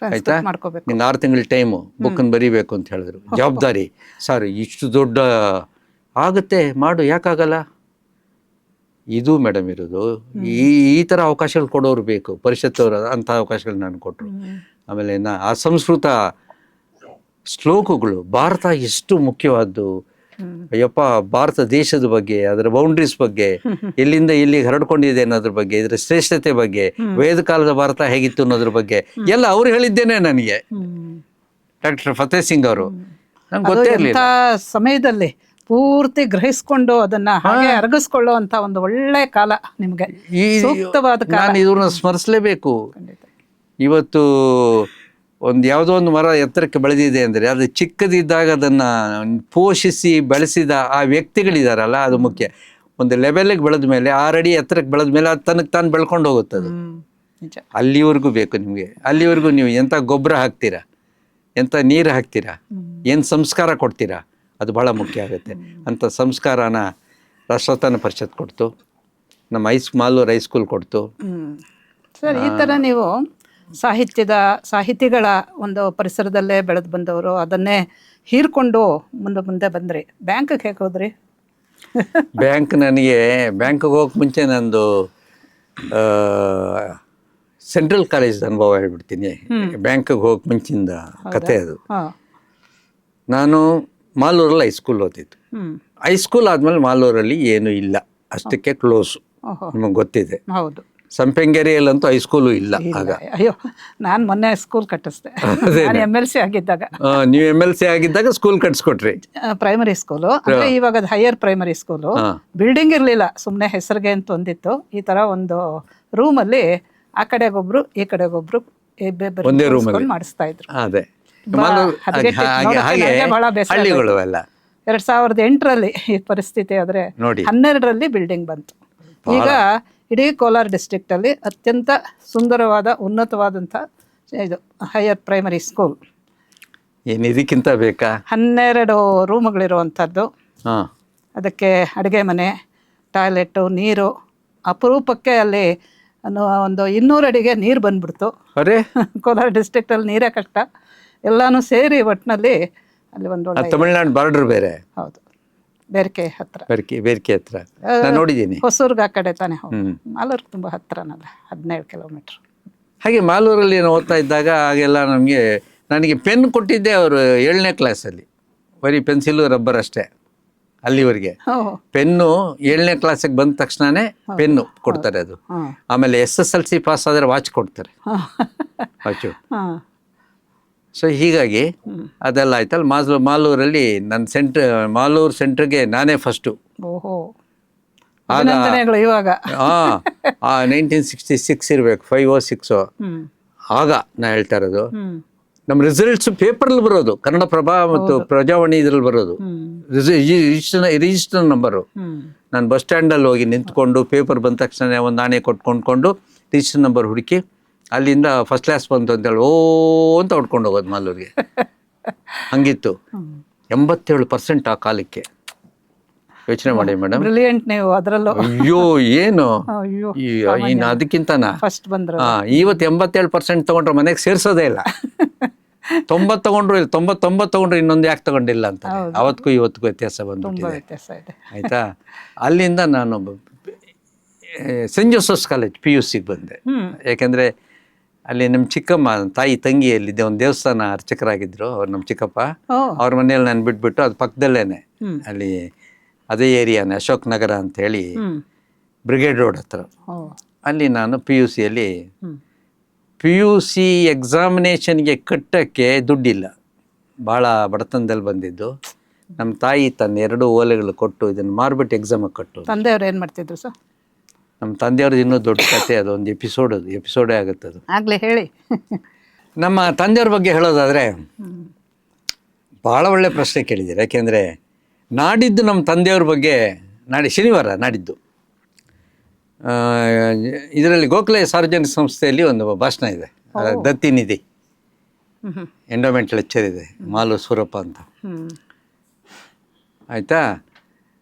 [SPEAKER 1] ಆಯ್ತಾ,
[SPEAKER 2] ಮಾಡ್ಕೋಬೇಕು.
[SPEAKER 1] ನಿನ್ನ 6 ತಿಂಗಳ ಟೈಮು ಬುಕ್ಕನ್ನು ಬರೀಬೇಕು ಅಂತ ಹೇಳಿದ್ರು. ಜವಾಬ್ದಾರಿ. ಸರ್ ಇಷ್ಟು ದೊಡ್ಡ ಆಗುತ್ತೆ, ಮಾಡು, ಯಾಕಾಗಲ್ಲ. ಇದು ಮೇಡಮ್ ಇರೋದು. ಈ ಥರ ಅವಕಾಶಗಳು ಕೊಡೋರು ಬೇಕು, ಪರಿಷತ್ತವರು ಅಂಥ ಅವಕಾಶಗಳು ನಾನು ಕೊಟ್ಟರು. ಆಮೇಲೆ ಆ ಸಂಸ್ಕೃತ ಶ್ಲೋಕಗಳು, ಭಾರತ ಎಷ್ಟು ಮುಖ್ಯವಾದ್ದು, ಅಯ್ಯಪ್ಪ, ಭಾರತ ದೇಶದ ಬಗ್ಗೆ, ಅದರ ಬೌಂಡ್ರೀಸ್ ಬಗ್ಗೆ, ಎಲ್ಲಿಂದ ಎಲ್ಲಿಗೆ ಹರಡ್ಕೊಂಡಿದೆ ಅನ್ನೋದ್ರ ಬಗ್ಗೆ, ಇದರ ಶ್ರೇಷ್ಠತೆ ಬಗ್ಗೆ, ವೇದ ಕಾಲದ ಭಾರತ ಹೇಗಿತ್ತು ಅನ್ನೋದ್ರ ಬಗ್ಗೆ ಎಲ್ಲ ಅವ್ರು ಹೇಳಿದ್ದೇನೆ ನನಗೆ, ಡಾಕ್ಟರ್ ಫತೇಹ್ ಸಿಂಗ್ ಅವರು. ನಂಗೆ ಗೊತ್ತೇ ಇರಲಿಲ್ಲ.
[SPEAKER 2] ಸಮಯದಲ್ಲಿ ಪೂರ್ತಿ ಗ್ರಹಿಸ್ಕೊಂಡು ಅದನ್ನ ಹಾಗೆ ಅರಗಿಸ್ಕೊಳ್ಳೋ ಅಂತ ಒಂದು ಒಳ್ಳೆ ಕಾಲ ನಿಮ್ಗೆ, ಸೂಕ್ತವಾದ ಕಾಲ.
[SPEAKER 1] ನಾನು ಇವ್ರನ್ನ ಸ್ಮರಿಸಲೇಬೇಕು. ಇವತ್ತು ಯಾವುದೋ ಒಂದು ಮರ ಎತ್ತರಕ್ಕೆ ಬೆಳೆದಿದೆ ಅಂದರೆ ಅದು ಚಿಕ್ಕದಿದ್ದಾಗ ಅದನ್ನು ಪೋಷಿಸಿ ಬೆಳೆಸಿದ ಆ ವ್ಯಕ್ತಿಗಳಿದಾರಲ್ಲ, ಅದು ಮುಖ್ಯ. ಒಂದು ಲೆವೆಲ್ಗೆ ಬೆಳೆದ ಮೇಲೆ, 6 ಅಡಿ ಎತ್ತರಕ್ಕೆ ಬೆಳೆದ ಮೇಲೆ ಅದು ತನಗೆ ತಾನು ಬೆಳ್ಕೊಂಡು ಹೋಗುತ್ತೆ. ಅದು ಅಲ್ಲಿವರೆಗೂ ಬೇಕು ನಿಮಗೆ. ಅಲ್ಲಿವರೆಗೂ ನೀವು ಎಂಥ ಗೊಬ್ಬರ ಹಾಕ್ತೀರಾ, ಎಂಥ ನೀರು ಹಾಕ್ತೀರಾ, ಏನು ಸಂಸ್ಕಾರ ಕೊಡ್ತೀರಾ, ಅದು ಭಾಳ ಮುಖ್ಯ ಆಗುತ್ತೆ. ಅಂಥ ಸಂಸ್ಕಾರನ ರಾಷ್ಟ್ರೋತ್ಥಾನ ಪರಿಷತ್ ಕೊಡ್ತು, ನಮ್ಮ ಮಾಲೂರು ಹೈಸ್ಕೂಲ್ ಕೊಡ್ತು.
[SPEAKER 2] ಸರ್, ಈ ಥರ ನೀವು ಸಾಹಿತಿಗಳ ಒಂದು ಪರಿಸರದಲ್ಲೇ ಬೆಳೆದು ಬಂದವರು, ಅದನ್ನೇ ಹೀರ್ಕೊಂಡು ಮುಂದೆ ಬಂದ್ರಿ. ಬ್ಯಾಂಕ್ಗೆ ಹೇಗೆ ಹೋದ್ರಿ?
[SPEAKER 1] ನನಗೆ ಬ್ಯಾಂಕ್ಗೆ ಹೋಗಕ್ಕೆ ಮುಂಚೆ ನಂದು ಸೆಂಟ್ರಲ್ ಕಾಲೇಜ್ ಅನುಭವ ಹೇಳ್ಬಿಡ್ತೀನಿ. ಬ್ಯಾಂಕ್ಗೆ ಹೋಗಕ್ಕೆ ಮುಂಚಿಂದ ಕತೆ ಅದು. ನಾನು ಮಾಲೂರಲ್ಲಿ ಹೈಸ್ಕೂಲ್ ಓದಿದ್ದು. ಹೈಸ್ಕೂಲ್ ಆದಮೇಲೆ ಮಾಲೂರಲ್ಲಿ ಏನೂ ಇಲ್ಲ, ಅಷ್ಟಕ್ಕೆ ಕ್ಲೋಸು, ನಿಮಗೆ ಗೊತ್ತಿದೆ.
[SPEAKER 2] ಹೌದು.
[SPEAKER 1] ಸಂಪಂಗೇರಿಯಲ್ಲಂತೂ ಹೈಸ್ಕೂಲು ಇಲ್ಲ ಆಗ.
[SPEAKER 2] ಅಯ್ಯೋ, ನಾನು ಮೊನ್ನೆ ಸ್ಕೂಲ್ ಕಟ್ಟಿಸ್ದೆ, MLC ಆಗಿದ್ದಾಗ.
[SPEAKER 1] ನೀವು MLC ಆಗಿದ್ದಾಗ ಸ್ಕೂಲ್ ಕಟ್ಸ್ಕೊಟ್ರಿ?
[SPEAKER 2] ಪ್ರೈಮರಿ ಸ್ಕೂಲು, ಅಂದ್ರೆ ಇವಾಗ ಹೈಯರ್ ಪ್ರೈಮರಿ ಸ್ಕೂಲು. ಬಿಲ್ಡಿಂಗ್ ಇರಲಿಲ್ಲ, ಸುಮ್ಮನೆ ಹೆಸರಿಗೆ ಅಂತ ಒಂದಿತ್ತು. ಈ ತರ ಒಂದು ರೂಮಲ್ಲಿ ಆ ಕಡೆಗೊಬ್ರು ಈ ಕಡೆಗೊಬ್ರು
[SPEAKER 1] ಒಂದೇ ರೂಮಲ್ಲಿ
[SPEAKER 2] ಮಾಡಿಸ್ತಾ ಇದ್ರು.
[SPEAKER 1] ಅದೇ
[SPEAKER 2] ಹಳ್ಳಿಗಳು ಎಲ್ಲ. 2008ರಲ್ಲಿ ಈ ಪರಿಸ್ಥಿತಿ ಆದ್ರೆ, 12ರಲ್ಲಿ ಬಿಲ್ಡಿಂಗ್ ಬಂತು. ಈಗ ಇಡೀ ಕೋಲಾರ ಡಿಸ್ಟ್ರಿಕ್ಟ್ ಅಲ್ಲಿ ಅತ್ಯಂತ ಸುಂದರವಾದ ಉನ್ನತವಾದಂಥ ಇದು ಹೈಯರ್ ಪ್ರೈಮರಿ ಸ್ಕೂಲ್.
[SPEAKER 1] ಏನು ಇದಕ್ಕಿಂತ ಬೇಕಾ?
[SPEAKER 2] 12 ರೂಮ್ಗಳಿರುವಂಥದ್ದು. ಅದಕ್ಕೆ ಅಡುಗೆ ಮನೆ, ಟಾಯ್ಲೆಟು, ನೀರು. ಅಪರೂಪಕ್ಕೆ ಅಲ್ಲಿ ಒಂದು 200 ಅಡಿಗೆ ನೀರು ಬಂದ್ಬಿಡ್ತು. ಕೋಲಾರ ಡಿಸ್ಟ್ರಿಕ್ಟಲ್ಲಿ ನೀರೇ ಕಷ್ಟ. ಎಲ್ಲಾನು ಸೇರಿ ಒಟ್ಟಿನಲ್ಲಿ ಅಲ್ಲಿ ಒಂದು
[SPEAKER 1] ತಮಿಳ್ನಾಡು ಬಾರ್ಡರ್ ಬೇರೆ.
[SPEAKER 2] ಹೌದು, ಬೇರ್ಕೆ ಹತ್ರ.
[SPEAKER 1] ಬೇರ್ಕೆ ಹತ್ರ ನಾನು ನೋಡಿದ್ದೀನಿ.
[SPEAKER 2] ಹೊಸೂರ್ಗೆ ಆ ಕಡೆ ತಾನೆ ಹೋಗಿ. ಮಾಲೂರು ತುಂಬ ಹತ್ರನಲ್ಲ, 17 ಕಿಲೋಮೀಟ್ರ್.
[SPEAKER 1] ಹಾಗೆ ಮಾಲೂರಲ್ಲಿ ಓದ್ತಾ ಇದ್ದಾಗ ಆಗೆಲ್ಲ ನನಗೆ ಪೆನ್ ಕೊಟ್ಟಿದ್ದೆ ಅವರು 7ನೇ ಕ್ಲಾಸಲ್ಲಿ. ಬರೀ ಪೆನ್ಸಿಲು ರಬ್ಬರ್ ಅಷ್ಟೇ ಅಲ್ಲಿವರೆಗೆ. ಪೆನ್ನು 7ನೇ ಕ್ಲಾಸಿಗೆ ಬಂದ ತಕ್ಷಣನೇ ಪೆನ್ನು ಕೊಡ್ತಾರೆ ಅದು. ಆಮೇಲೆ SSLC ಪಾಸ್ ಆದರೆ ವಾಚ್ ಕೊಡ್ತಾರೆ, ವಾಚು. ಸೊ ಹೀಗಾಗಿ ಅದೆಲ್ಲ ಆಯ್ತಲ್ಲ. ಮಾಲೂರಲ್ಲಿ ನನ್ನ ಮಾಲೂರು ಸೆಂಟ್ರಿಗೆ ನಾನೇ ಫಸ್ಟು. ಆಗ 1966 ಇರಬೇಕು, 5 or 6. ಆಗ ನಾ ಹೇಳ್ತಾ ಇರೋದು, ನಮ್ಮ ರಿಸಲ್ಟ್ಸ್ ಪೇಪರಲ್ಲಿ ಬರೋದು, ಕನ್ನಡ ಪ್ರಭಾ ಮತ್ತು ಪ್ರಜಾವಾಣಿ ಇದ್ರಲ್ಲಿ ಬರೋದು, ರಿಜಿಸ್ಟರ್ ನಂಬರು. ನಾನು ಬಸ್ ಸ್ಟ್ಯಾಂಡಲ್ಲಿ ಹೋಗಿ ನಿಂತ್ಕೊಂಡು ಪೇಪರ್ ಬಂದ ತಕ್ಷಣ ಒಂದು ನಾಣೆ ಕೊಟ್ಕೊಂಡ್ಕೊಂಡು ರಿಜಿಸ್ಟರ್ ನಂಬರ್ ಹುಡುಕಿ ಅಲ್ಲಿಂದ ಫಸ್ಟ್ ಕ್ಲಾಸ್ ಬಂತು ಅಂತೇಳಿ ಅಂತ ಹೊಡ್ಕೊಂಡು ಹೋಗೋದು ಮಾಲೂರಿಗೆ. ಹಂಗಿತ್ತು. 87% ಆ ಕಾಲಕ್ಕೆ. ಯೋಚನೆ ಮಾಡಿ ಮೇಡಮ್.
[SPEAKER 2] ಬ್ರಿಲಿಯಂಟ್ ನೀವು ಅದರಲ್ಲೂ.
[SPEAKER 1] ಅಯ್ಯೋ ಏನು
[SPEAKER 2] ಅಯ್ಯೋ
[SPEAKER 1] ಇನ್ನು ಅದಕ್ಕಿಂತನಾ.
[SPEAKER 2] ಫಸ್ಟ್ ಬಂದ್ರು.
[SPEAKER 1] ಇವತ್ತು 87% ತಗೊಂಡ್ರೆ ಮನೆಗೆ ಸೇರ್ಸೋದೇ ಇಲ್ಲ. 90 ತಗೊಂಡ್ರು ಇಲ್ಲ, 99 ತಗೊಂಡ್ರು ಇನ್ನೊಂದು ಯಾಕೆ ತಗೊಂಡಿಲ್ಲ ಅಂತ. ಅವತ್ತಿಗೂ ಇವತ್ತಿಗೂ ವ್ಯತ್ಯಾಸ ಬಂದ್ಬಿಟ್ಟಿದೆ.
[SPEAKER 2] ವ್ಯತ್ಯಾಸ ಇದೆ.
[SPEAKER 1] ಆಯ್ತಾ. ಅಲ್ಲಿಂದ ನಾನು ಸೆಂಟ್ ಜೋಸೆಫ್ಸ್ ಕಾಲೇಜ್ PUCಗೆ ಬಂದೆ. ಯಾಕೆಂದರೆ ಅಲ್ಲಿ ನಮ್ಮ ಚಿಕ್ಕಮ್ಮ ತಾಯಿ ತಂಗಿಯಲ್ಲಿದ್ದೆ ಒಂದು ದೇವಸ್ಥಾನ ಅರ್ಚಕರಾಗಿದ್ದರು ಅವ್ರು, ನಮ್ಮ ಚಿಕ್ಕಪ್ಪ. ಅವ್ರ ಮನೆಯಲ್ಲಿ ನಾನು ಬಿಟ್ಬಿಟ್ಟು ಅದು ಪಕ್ಕದಲ್ಲೇನೆ ಅಲ್ಲಿ ಅದೇ ಏರಿಯಾನೆ ಅಶೋಕ್ ನಗರ ಅಂತೇಳಿ ಬ್ರಿಗೇಡ್ ರೋಡ್ ಹತ್ರ. ಅಲ್ಲಿ ನಾನು PUCಯಲ್ಲಿ PUC ಎಕ್ಸಾಮಿನೇಷನ್ಗೆ ಕಟ್ಟಕ್ಕೆ ದುಡ್ಡಿಲ್ಲ, ಭಾಳ ಬಡತನದಲ್ಲಿ ಬಂದಿದ್ದು. ನಮ್ಮ ತಾಯಿ ತನ್ನ 2 ಓಲೆಗಳು ಕೊಟ್ಟು ಇದನ್ನು ಮಾರ್ಬಿಟ್ಟು ಎಕ್ಸಾಮಿಗೆ ಕಟ್ಟು.
[SPEAKER 2] ತಂದೆಯವ್ರು ಏನು ಮಾಡ್ತಿದ್ರು ಸರ್?
[SPEAKER 1] ನಮ್ಮ ತಂದೆಯವ್ರದ್ದು ಇನ್ನೂ ದೊಡ್ಡ ಕತೆ, ಅದೊಂದು ಎಪಿಸೋಡೇ ಆಗುತ್ತೆ ಅದು.
[SPEAKER 2] ಆಗಲೇ ಹೇಳಿ.
[SPEAKER 1] ನಮ್ಮ ತಂದೆಯವ್ರ ಬಗ್ಗೆ ಹೇಳೋದಾದರೆ ಭಾಳ ಒಳ್ಳೆ ಪ್ರಶ್ನೆ ಕೇಳಿದ್ದೀರಿ. ಯಾಕೆಂದರೆ ನಾಡಿದ್ದು ನಮ್ಮ ತಂದೆಯವ್ರ ಬಗ್ಗೆ ಶನಿವಾರ ನಾಡಿದ್ದು ಇದರಲ್ಲಿ ಗೋಖಲೆ ಸಾರ್ವಜನಿಕ ಸಂಸ್ಥೆಯಲ್ಲಿ ಒಂದು ಭಾಷಣ ಇದೆ, ದತ್ತಿ ನಿಧಿ ಎಂಡೋಮೆಂಟ್ ಲೆಕ್ಚರ್ ಇದೆ, ಮಾಲು ಸೂರಪ್ಪ ಅಂತ. ಆಯಿತಾ.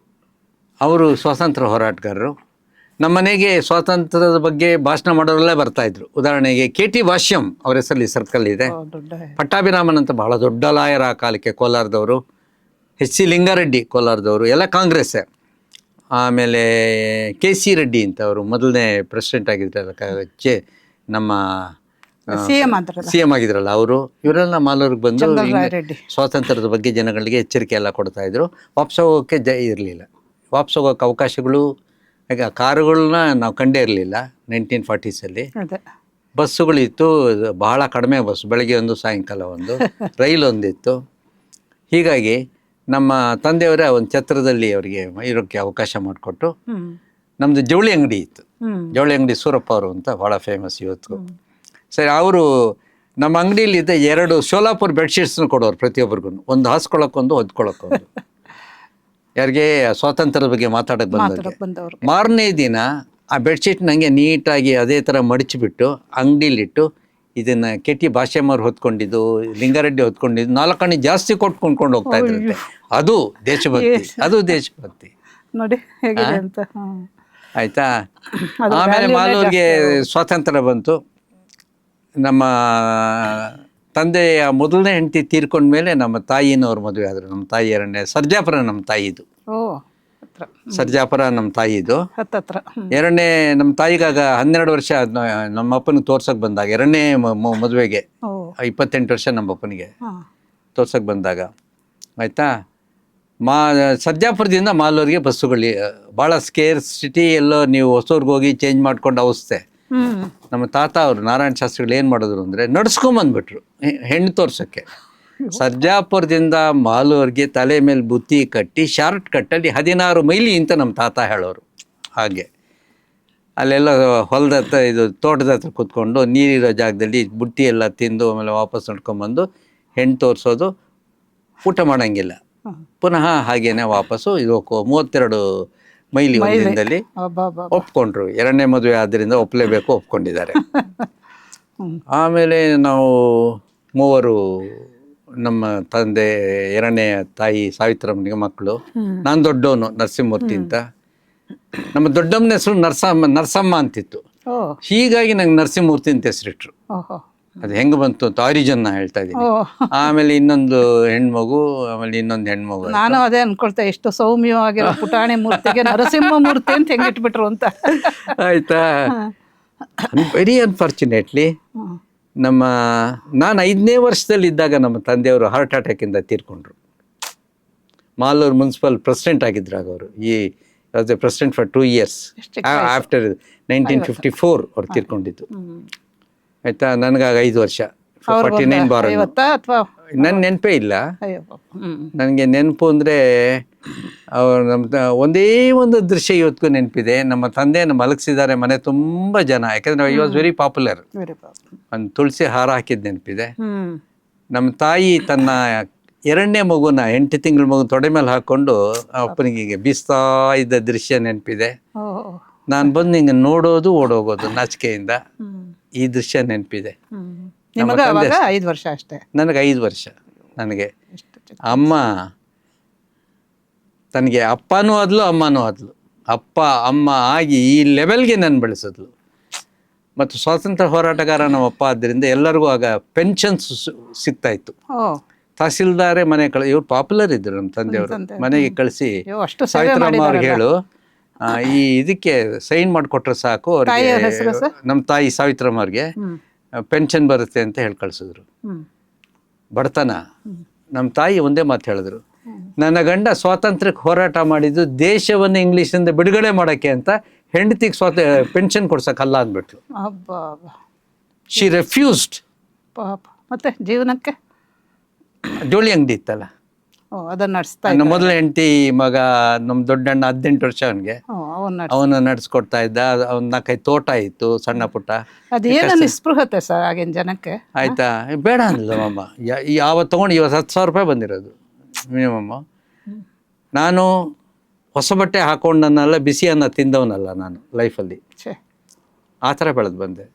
[SPEAKER 1] ಅವರು ಸ್ವಾತಂತ್ರ್ಯ ಹೋರಾಟಗಾರರು. ನಮ್ಮ ಮನೆಗೆ ಸ್ವಾತಂತ್ರ್ಯದ ಬಗ್ಗೆ ಭಾಷಣ ಮಾಡೋರೆಲ್ಲ ಬರ್ತಾಯಿದ್ರು. ಉದಾಹರಣೆಗೆ KT ಭಾಷ್ಯಂ ಅವ್ರ ಹೆಸರಲ್ಲಿ ಸರ್ಕಲ್ ಇದೆ. ಪಟ್ಟಾಭಿರಾಮನ್ ಅಂತ ಬಹಳ ದೊಡ್ಡ ಲಾಯರ್ ಆ ಕಾಲಕ್ಕೆ, ಕೋಲಾರದವರು. HC ಲಿಂಗಾರೆಡ್ಡಿ ಕೋಲಾರದವರು, ಎಲ್ಲ ಕಾಂಗ್ರೆಸ್ಸೇ. ಆಮೇಲೆ KC ರೆಡ್ಡಿ ಅಂತ ಅವರು ಮೊದಲನೇ ಪ್ರೆಸಿಡೆಂಟ್ ಆಗಿದ್ರಲ್ಲ, ನಮ್ಮ CM ಆಗಿದ್ರಲ್ಲ ಅವರು. ಇವರೆಲ್ಲ ಮಾಲೂರಿಗೆ ಬಂದು ಸ್ವಾತಂತ್ರ್ಯದ ಬಗ್ಗೆ ಜನಗಳಿಗೆ ಎಚ್ಚರಿಕೆ ಎಲ್ಲ ಕೊಡ್ತಾಯಿದ್ರು. ವಾಪಸ್ ಹೋಗೋಕ್ಕೆ ಇರಲಿಲ್ಲ, ವಾಪಸ್ ಹೋಗೋಕ್ಕೆ ಅವಕಾಶಗಳು. ಈಗ ಕಾರುಗಳನ್ನ ನಾವು ಕಂಡೇ ಇರಲಿಲ್ಲ 1940ಸಲ್ಲಿ. ಬಸ್ಸುಗಳಿತ್ತು, ಬಹಳ ಕಡಿಮೆ ಬಸ್, ಬೆಳಗ್ಗೆ ಒಂದು ಸಾಯಂಕಾಲ ಒಂದು, ರೈಲು ಒಂದಿತ್ತು. ಹೀಗಾಗಿ ನಮ್ಮ ತಂದೆಯವರೇ ಒಂದು ಛತ್ರದಲ್ಲಿ ಅವರಿಗೆ ಇರೋಕ್ಕೆ ಅವಕಾಶ ಮಾಡಿಕೊಟ್ಟು, ನಮ್ಮದು ಜವಳಿ ಅಂಗಡಿ ಇತ್ತು, ಜವಳಿ ಅಂಗಡಿ ಸೂರಪ್ಪ ಅವರು ಅಂತ ಭಾಳ ಫೇಮಸ್ ಇವತ್ತು. ಸರಿ, ಅವರು ನಮ್ಮ ಅಂಗಡಿಯಲ್ಲಿದ್ದ 2 ಶೋಲಾಪುರ್ ಬೆಡ್ಶೀಟ್ಸ್ನ ಕೊಡೋರು ಪ್ರತಿಯೊಬ್ಬರಿಗೂ, ಒಂದು ಹಾಸ್ಕೊಳ್ಳೋಕ್ಕೊಂದು ಹೊದ್ಕೊಳ್ಳೋಕ್ಕೊಂದು. ಯಾರಿಗೆ ಸ್ವಾತಂತ್ರ್ಯದ ಬಗ್ಗೆ ಮಾತಾಡೋಕ್ಕೆ ಬಂದವ್ರಿಗೆ. ಮಾರನೇ ದಿನ ಆ ಬೆಡ್ಶೀಟ್ ನನಗೆ ನೀಟಾಗಿ ಅದೇ ಥರ ಮಡಚಿಬಿಟ್ಟು ಅಂಗಡಿಲಿಟ್ಟು, ಇದನ್ನು KT ಭಾಷ್ಯಮ್ಮವ್ರು ಹೊತ್ಕೊಂಡಿದ್ದು, ಲಿಂಗಾರೆಡ್ಡಿ ಹೊತ್ಕೊಂಡಿದ್ದು, 4 ಆಣೆ ಜಾಸ್ತಿ ಕೊಟ್ಟು ಕೊಂಡ್ಕೊಂಡು ಹೋಗ್ತಾ ಇದ್ರಂತೆ. ಅದು ದೇಶಭಕ್ತಿ
[SPEAKER 2] ನೋಡಿ ಹೇಗಿದೆ ಅಂತ.
[SPEAKER 1] ಆಯಿತಾ. ಆಮೇಲೆ ಮಾಲೂರಿಗೆ ಸ್ವಾತಂತ್ರ್ಯ ಬಂತು. ನಮ್ಮ ತಂದೆಯ ಮೊದಲನೇ ಹೆಂಡತಿ ತೀರ್ಕೊಂಡ್ಮೇಲೆ ನಮ್ಮ ತಾಯಿನವ್ರು ಮದುವೆ ಆದರು. ನಮ್ಮ ತಾಯಿ ಎರಡನೇ ಸರ್ಜಾಪುರ ನಮ್ಮ ತಾಯಿದು. ಸರ್ಜಾಪುರ ನಮ್ಮ ತಾಯಿದು. ಎರಡನೇ ನಮ್ಮ ತಾಯಿಗಾಗ 12 ವರ್ಷ ನಮ್ಮ ಅಪ್ಪನಿಗೆ ತೋರ್ಸಕ್ಕೆ ಬಂದಾಗ, ಎರಡನೇ ಮದುವೆಗೆ 28 ವರ್ಷ ನಮ್ಮ ಅಪ್ಪನಿಗೆ ತೋರ್ಸಕ್ಕೆ ಬಂದಾಗ. ಆಯಿತಾ. ಸರ್ಜಾಪುರದಿಂದ ಮಾಲೂರಿಗೆ ಬಸ್ಸುಗಳು ಭಾಳ ಸ್ಕೇರ್ ಸಿಟಿ. ಎಲ್ಲೋ ನೀವು ಹೊಸೂರ್ಗೆ ಹೋಗಿ ಚೇಂಜ್ ಮಾಡ್ಕೊಂಡು ಅವಸ್ಥೆ. ನಮ್ಮ ತಾತ ಅವರು ನಾರಾಯಣ ಶಾಸ್ತ್ರಿಗಳು ಏನು ಮಾಡಿದ್ರು ಅಂದರೆ ನಡ್ಸ್ಕೊಂಬಂದ್ಬಿಟ್ರು ಹೆಣ್ಣು ತೋರ್ಸೋಕ್ಕೆ. ಸರ್ಜಾಪುರದಿಂದ ಮಾಲೂರಿಗೆ ತಲೆ ಮೇಲೆ ಬುತ್ತಿ ಕಟ್ಟಿ ಶಾರ್ಟ್ ಕಟ್ಟಲ್ಲಿ 16 ಮೈಲಿ ಅಂತ ನಮ್ಮ ತಾತ ಹೇಳೋರು. ಹಾಗೆ ಅಲ್ಲೆಲ್ಲ ಹೊಲದ ಹತ್ರ, ಇದು ತೋಟದ ಹತ್ರ ಕೂತ್ಕೊಂಡು ನೀರಿರೋ ಜಾಗದಲ್ಲಿ ಬುಟ್ಟಿ ಎಲ್ಲ ತಿಂದು ಆಮೇಲೆ ವಾಪಸ್ ನಡ್ಕೊಂಬಂದು ಹೆಣ್ಣು ತೋರಿಸೋದು, ಊಟ ಮಾಡೋಂಗಿಲ್ಲ. ಪುನಃ ಹಾಗೇನೆ ವಾಪಸ್ಸು. ಇದು 32 ಮೈಲಿ ಒಂದಿನದಲ್ಲಿ ಒಪ್ಕೊಂಡ್ರು. ಎರಡನೇ ಮದುವೆ ಆದ್ದರಿಂದ ಒಪ್ಪಲೇಬೇಕು, ಒಪ್ಕೊಂಡಿದ್ದಾರೆ. ಆಮೇಲೆ ನಾವು 3 ನಮ್ಮ ತಂದೆ, ಎರಡನೇ ತಾಯಿ ಸಾವಿತ್ರಮ್ಮನಿಗೆ ಮಕ್ಕಳು. ನಾನು ದೊಡ್ಡವನು, ನರಸಿಂಹಮೂರ್ತಿ ಅಂತ. ನಮ್ಮ ದೊಡ್ಡಮ್ಮನ ಹೆಸರು ನರಸಮ್ಮ ಅಂತಿತ್ತು. ಹೀಗಾಗಿ ನಂಗೆ ನರಸಿಂಹಮೂರ್ತಿ ಅಂತ ಹೆಸರಿಟ್ರು. ಅದು ಹೆಂಗೆ ಬಂತು ಅಂತ ಆರಿಜಿನ್ ಹೇಳ್ತಾ ಇದ್ದೀನಿ. ಆಮೇಲೆ ಇನ್ನೊಂದು ಹೆಣ್ಮಗು, ಆಮೇಲೆ ಇನ್ನೊಂದು ಹೆಣ್ಮಗು.
[SPEAKER 2] ನಾನು ಅದೇ ಅನ್ಕೊಳ್ತಾ, ಎಷ್ಟು ಸೌಮ್ಯವಾಗಿರೋ ಪುಟಾಣಿ ಮೂರ್ತಿಗೆ ನರಸಿಂಹ ಮೂರ್ತಿ ಅಂತ ಹೆಂಗಿಟ್ಬಿಟ್ರು ಅಂತ.
[SPEAKER 1] ಆಯ್ತಾ. ವೆರಿ ಅನ್ಫಾರ್ಚುನೇಟ್ಲಿ ನಾನು 5ನೇ ವರ್ಷದಲ್ಲಿದ್ದಾಗ ನಮ್ಮ ತಂದೆಯವರು ಹಾರ್ಟ್ ಅಟ್ಯಾಕಿಂದ ತೀರ್ಕೊಂಡ್ರು. ಮಾಲೂರು ಮುನ್ಸಿಪಲ್ ಪ್ರೆಸಿಡೆಂಟ್ ಆಗಿದ್ರು ಆಗ ಅವರು. ಪ್ರೆಸಿಡೆಂಟ್ ಫಾರ್ 2 years ಆಫ್ಟರ್ 1954 ಅವ್ರು ತೀರ್ಕೊಂಡಿದ್ದು. ಆಯಿತಾ. ನನಗಾಗ 5 ವರ್ಷ, 49 ಬಾರ್. ನನ್ನ ನೆನಪೇ ಇಲ್ಲ. ನನಗೆ ನೆನಪು ಅಂದರೆ ಅವ್ರು ಒಂದೇ ಒಂದು ದೃಶ್ಯ ಇವತ್ತಿಗೂ ನೆನಪಿದೆ. ನಮ್ಮ ತಂದೆಯನ್ನು ಮಲಗಿಸಿದ್ದಾರೆ, ಮನೆ ತುಂಬ ಜನ. ಯಾಕಂದರೆ ಐ ವಾಸ್ ವೆರಿ ಪಾಪ್ಯುಲರ್. ಒಂದು ತುಳಸಿ ಹಾರ ಹಾಕಿದ್ದು ನೆನಪಿದೆ. ನಮ್ಮ ತಾಯಿ ತನ್ನ ಎರಡನೇ ಮಗುನ 8 ತಿಂಗಳ ಮಗು ತೊಡೆ ಮೇಲೆ ಹಾಕೊಂಡು ಅಪ್ಪನಿಗೆ ಬೀಸ್ತಾ ಇದ್ದ ದೃಶ್ಯ ನೆನಪಿದೆ.
[SPEAKER 2] ಓ
[SPEAKER 1] ನಾನು ಬಂದು ಹಿಂಗೆ ನೋಡೋದು ಓಡೋಗೋದು ನಾಚಿಕೆಯಿಂದ. ಈ ದೃಶ್ಯ ನೆನಪಿದೆ.
[SPEAKER 2] ನಿಮಗೆ ಅವಾಗ 5 ವರ್ಷ ಅಷ್ಟೇ.
[SPEAKER 1] ನನಗೆ 5 ವರ್ಷ. ನನಗೆ
[SPEAKER 2] ಎಷ್ಟು ಚಿಕ್ಕ.
[SPEAKER 1] ಅಮ್ಮ ತನಗೆ ಅಪ್ಪನೂ ಆದ್ಲು ಅಮ್ಮನೂ ಆದ್ಲು. ಅಪ್ಪ ಅಮ್ಮ ಆಗಿ ಈ ಲೆವೆಲ್ಗೆ ನಾನು ಬೆಳೆಸಿದ್ಲು. ಮತ್ತು ಸ್ವಾತಂತ್ರ್ಯ ಹೋರಾಟಗಾರ ನಮ್ಮಪ್ಪ ಆದ್ದರಿಂದ ಎಲ್ಲರಿಗೂ ಆಗ ಪೆನ್ಷನ್ಸ್ ಸಿಗ್ತಾ ಇತ್ತು.
[SPEAKER 2] ಓ
[SPEAKER 1] ತಹಸೀಲ್ದಾರೇ ಮನೆ ಇವ್ರು ಪಾಪ್ಯುಲರ್ ಇದ್ರು ನಮ್ಮ ತಂದೆಯವರು. ಮನೆಗೆ ಕಳಿಸಿ
[SPEAKER 2] ಅಯ್ಯೋ, ಅಷ್ಟು ಸೇವೆ
[SPEAKER 1] ಸಾವಿತ್ರಮ್ಮ ಅವ್ರಿಗೆ
[SPEAKER 2] ಮಾಡಿದಾರಲ್ಲ.
[SPEAKER 1] ಹೇಳು ಈ ಇದಕ್ಕೆ ಸೈನ್ ಮಾಡಿಕೊಟ್ರೆ ಸಾಕು
[SPEAKER 2] ತಾಯಿಯ
[SPEAKER 1] ಅವ್ರಿಗೆ,
[SPEAKER 2] ಹೆಸರು ಸರ್?
[SPEAKER 1] ನಮ್ಮ ತಾಯಿ ಸಾವಿತ್ರಮ್ಮ ಅವ್ರಿಗೆ ಪೆನ್ಷನ್ ಬರುತ್ತೆ ಅಂತ ಹೇಳಿ ಕಳಿಸಿದ್ರು. ಬಡತನ. ನಮ್ಮ ತಾಯಿ ಒಂದೇ ಮಾತು ಹೇಳಿದ್ರು, ನನ್ನ ಗಂಡ ಸ್ವಾತಂತ್ರ್ಯಕ್ಕೆ ಹೋರಾಟ ಮಾಡಿದ್ದು ದೇಶವನ್ನು ಇಂಗ್ಲೀಷಿಂದ ಬಿಡುಗಡೆ ಮಾಡೋಕ್ಕೆ ಅಂತ, ಹೆಂಡತಿಗೆ ಪೆನ್ಷನ್ ಕೊಡ್ಸಕ್ಕಲ್ಲ ಅಂದ್ಬಿಟ್ಲು.
[SPEAKER 2] ಅಬ್ಬಾ
[SPEAKER 1] ಶಿ ರೆಫ್ಯೂಸ್ಡ್.
[SPEAKER 2] ಪಾಪ. ಮತ್ತೆ ಜೀವನಕ್ಕೆ
[SPEAKER 1] ಜೋಳಿ ಅಂಗಡಿ ಇತ್ತಲ್ಲ,
[SPEAKER 2] ಓ ಅದನ್ನ ನಡೆಸ್ತಾ
[SPEAKER 1] ನನ್ನ ಮೊದಲ ಹೆಂಡತಿ ಮಗ ನಮ್ಮ ದೊಡ್ಡಣ್ಣ 18 ವರ್ಷ ಅವನಿಗೆ,
[SPEAKER 2] ಅವನ್ನ
[SPEAKER 1] ಅವನು ನಡೆಸ್ಕೊಡ್ತಾ ಇದ್ದ. ಅವ್ನ 4-5 ತೋಟ ಇತ್ತು ಸಣ್ಣ ಪುಟ್ಟ.
[SPEAKER 2] ಅದೇನೋ ನಿಸ್ಪೃಹತೆ ಸರ್ ಆಗಿನ ಜನಕ್ಕೆ.
[SPEAKER 1] ಆಯ್ತಾ, ಬೇಡ ಅಂದ್ಲು ಅಮ್ಮ. ಯಾವತ್ತು ತೊಗೊಂಡು ಇವತ್ತು 10,000 ರೂಪಾಯಿ ಬಂದಿರೋದು ಮಿನಿಮಮ್. ನಾನು ಹೊಸ ಬಟ್ಟೆ ಹಾಕೊಂಡನಲ್ಲ, ಬಿಸಿ ಅನ್ನ ತಿಂದವನಲ್ಲ ನಾನು ಲೈಫಲ್ಲಿ.
[SPEAKER 2] ಛೇ.
[SPEAKER 1] ಆ ಥರ ಬೆಳೆದು ಬಂದೆ.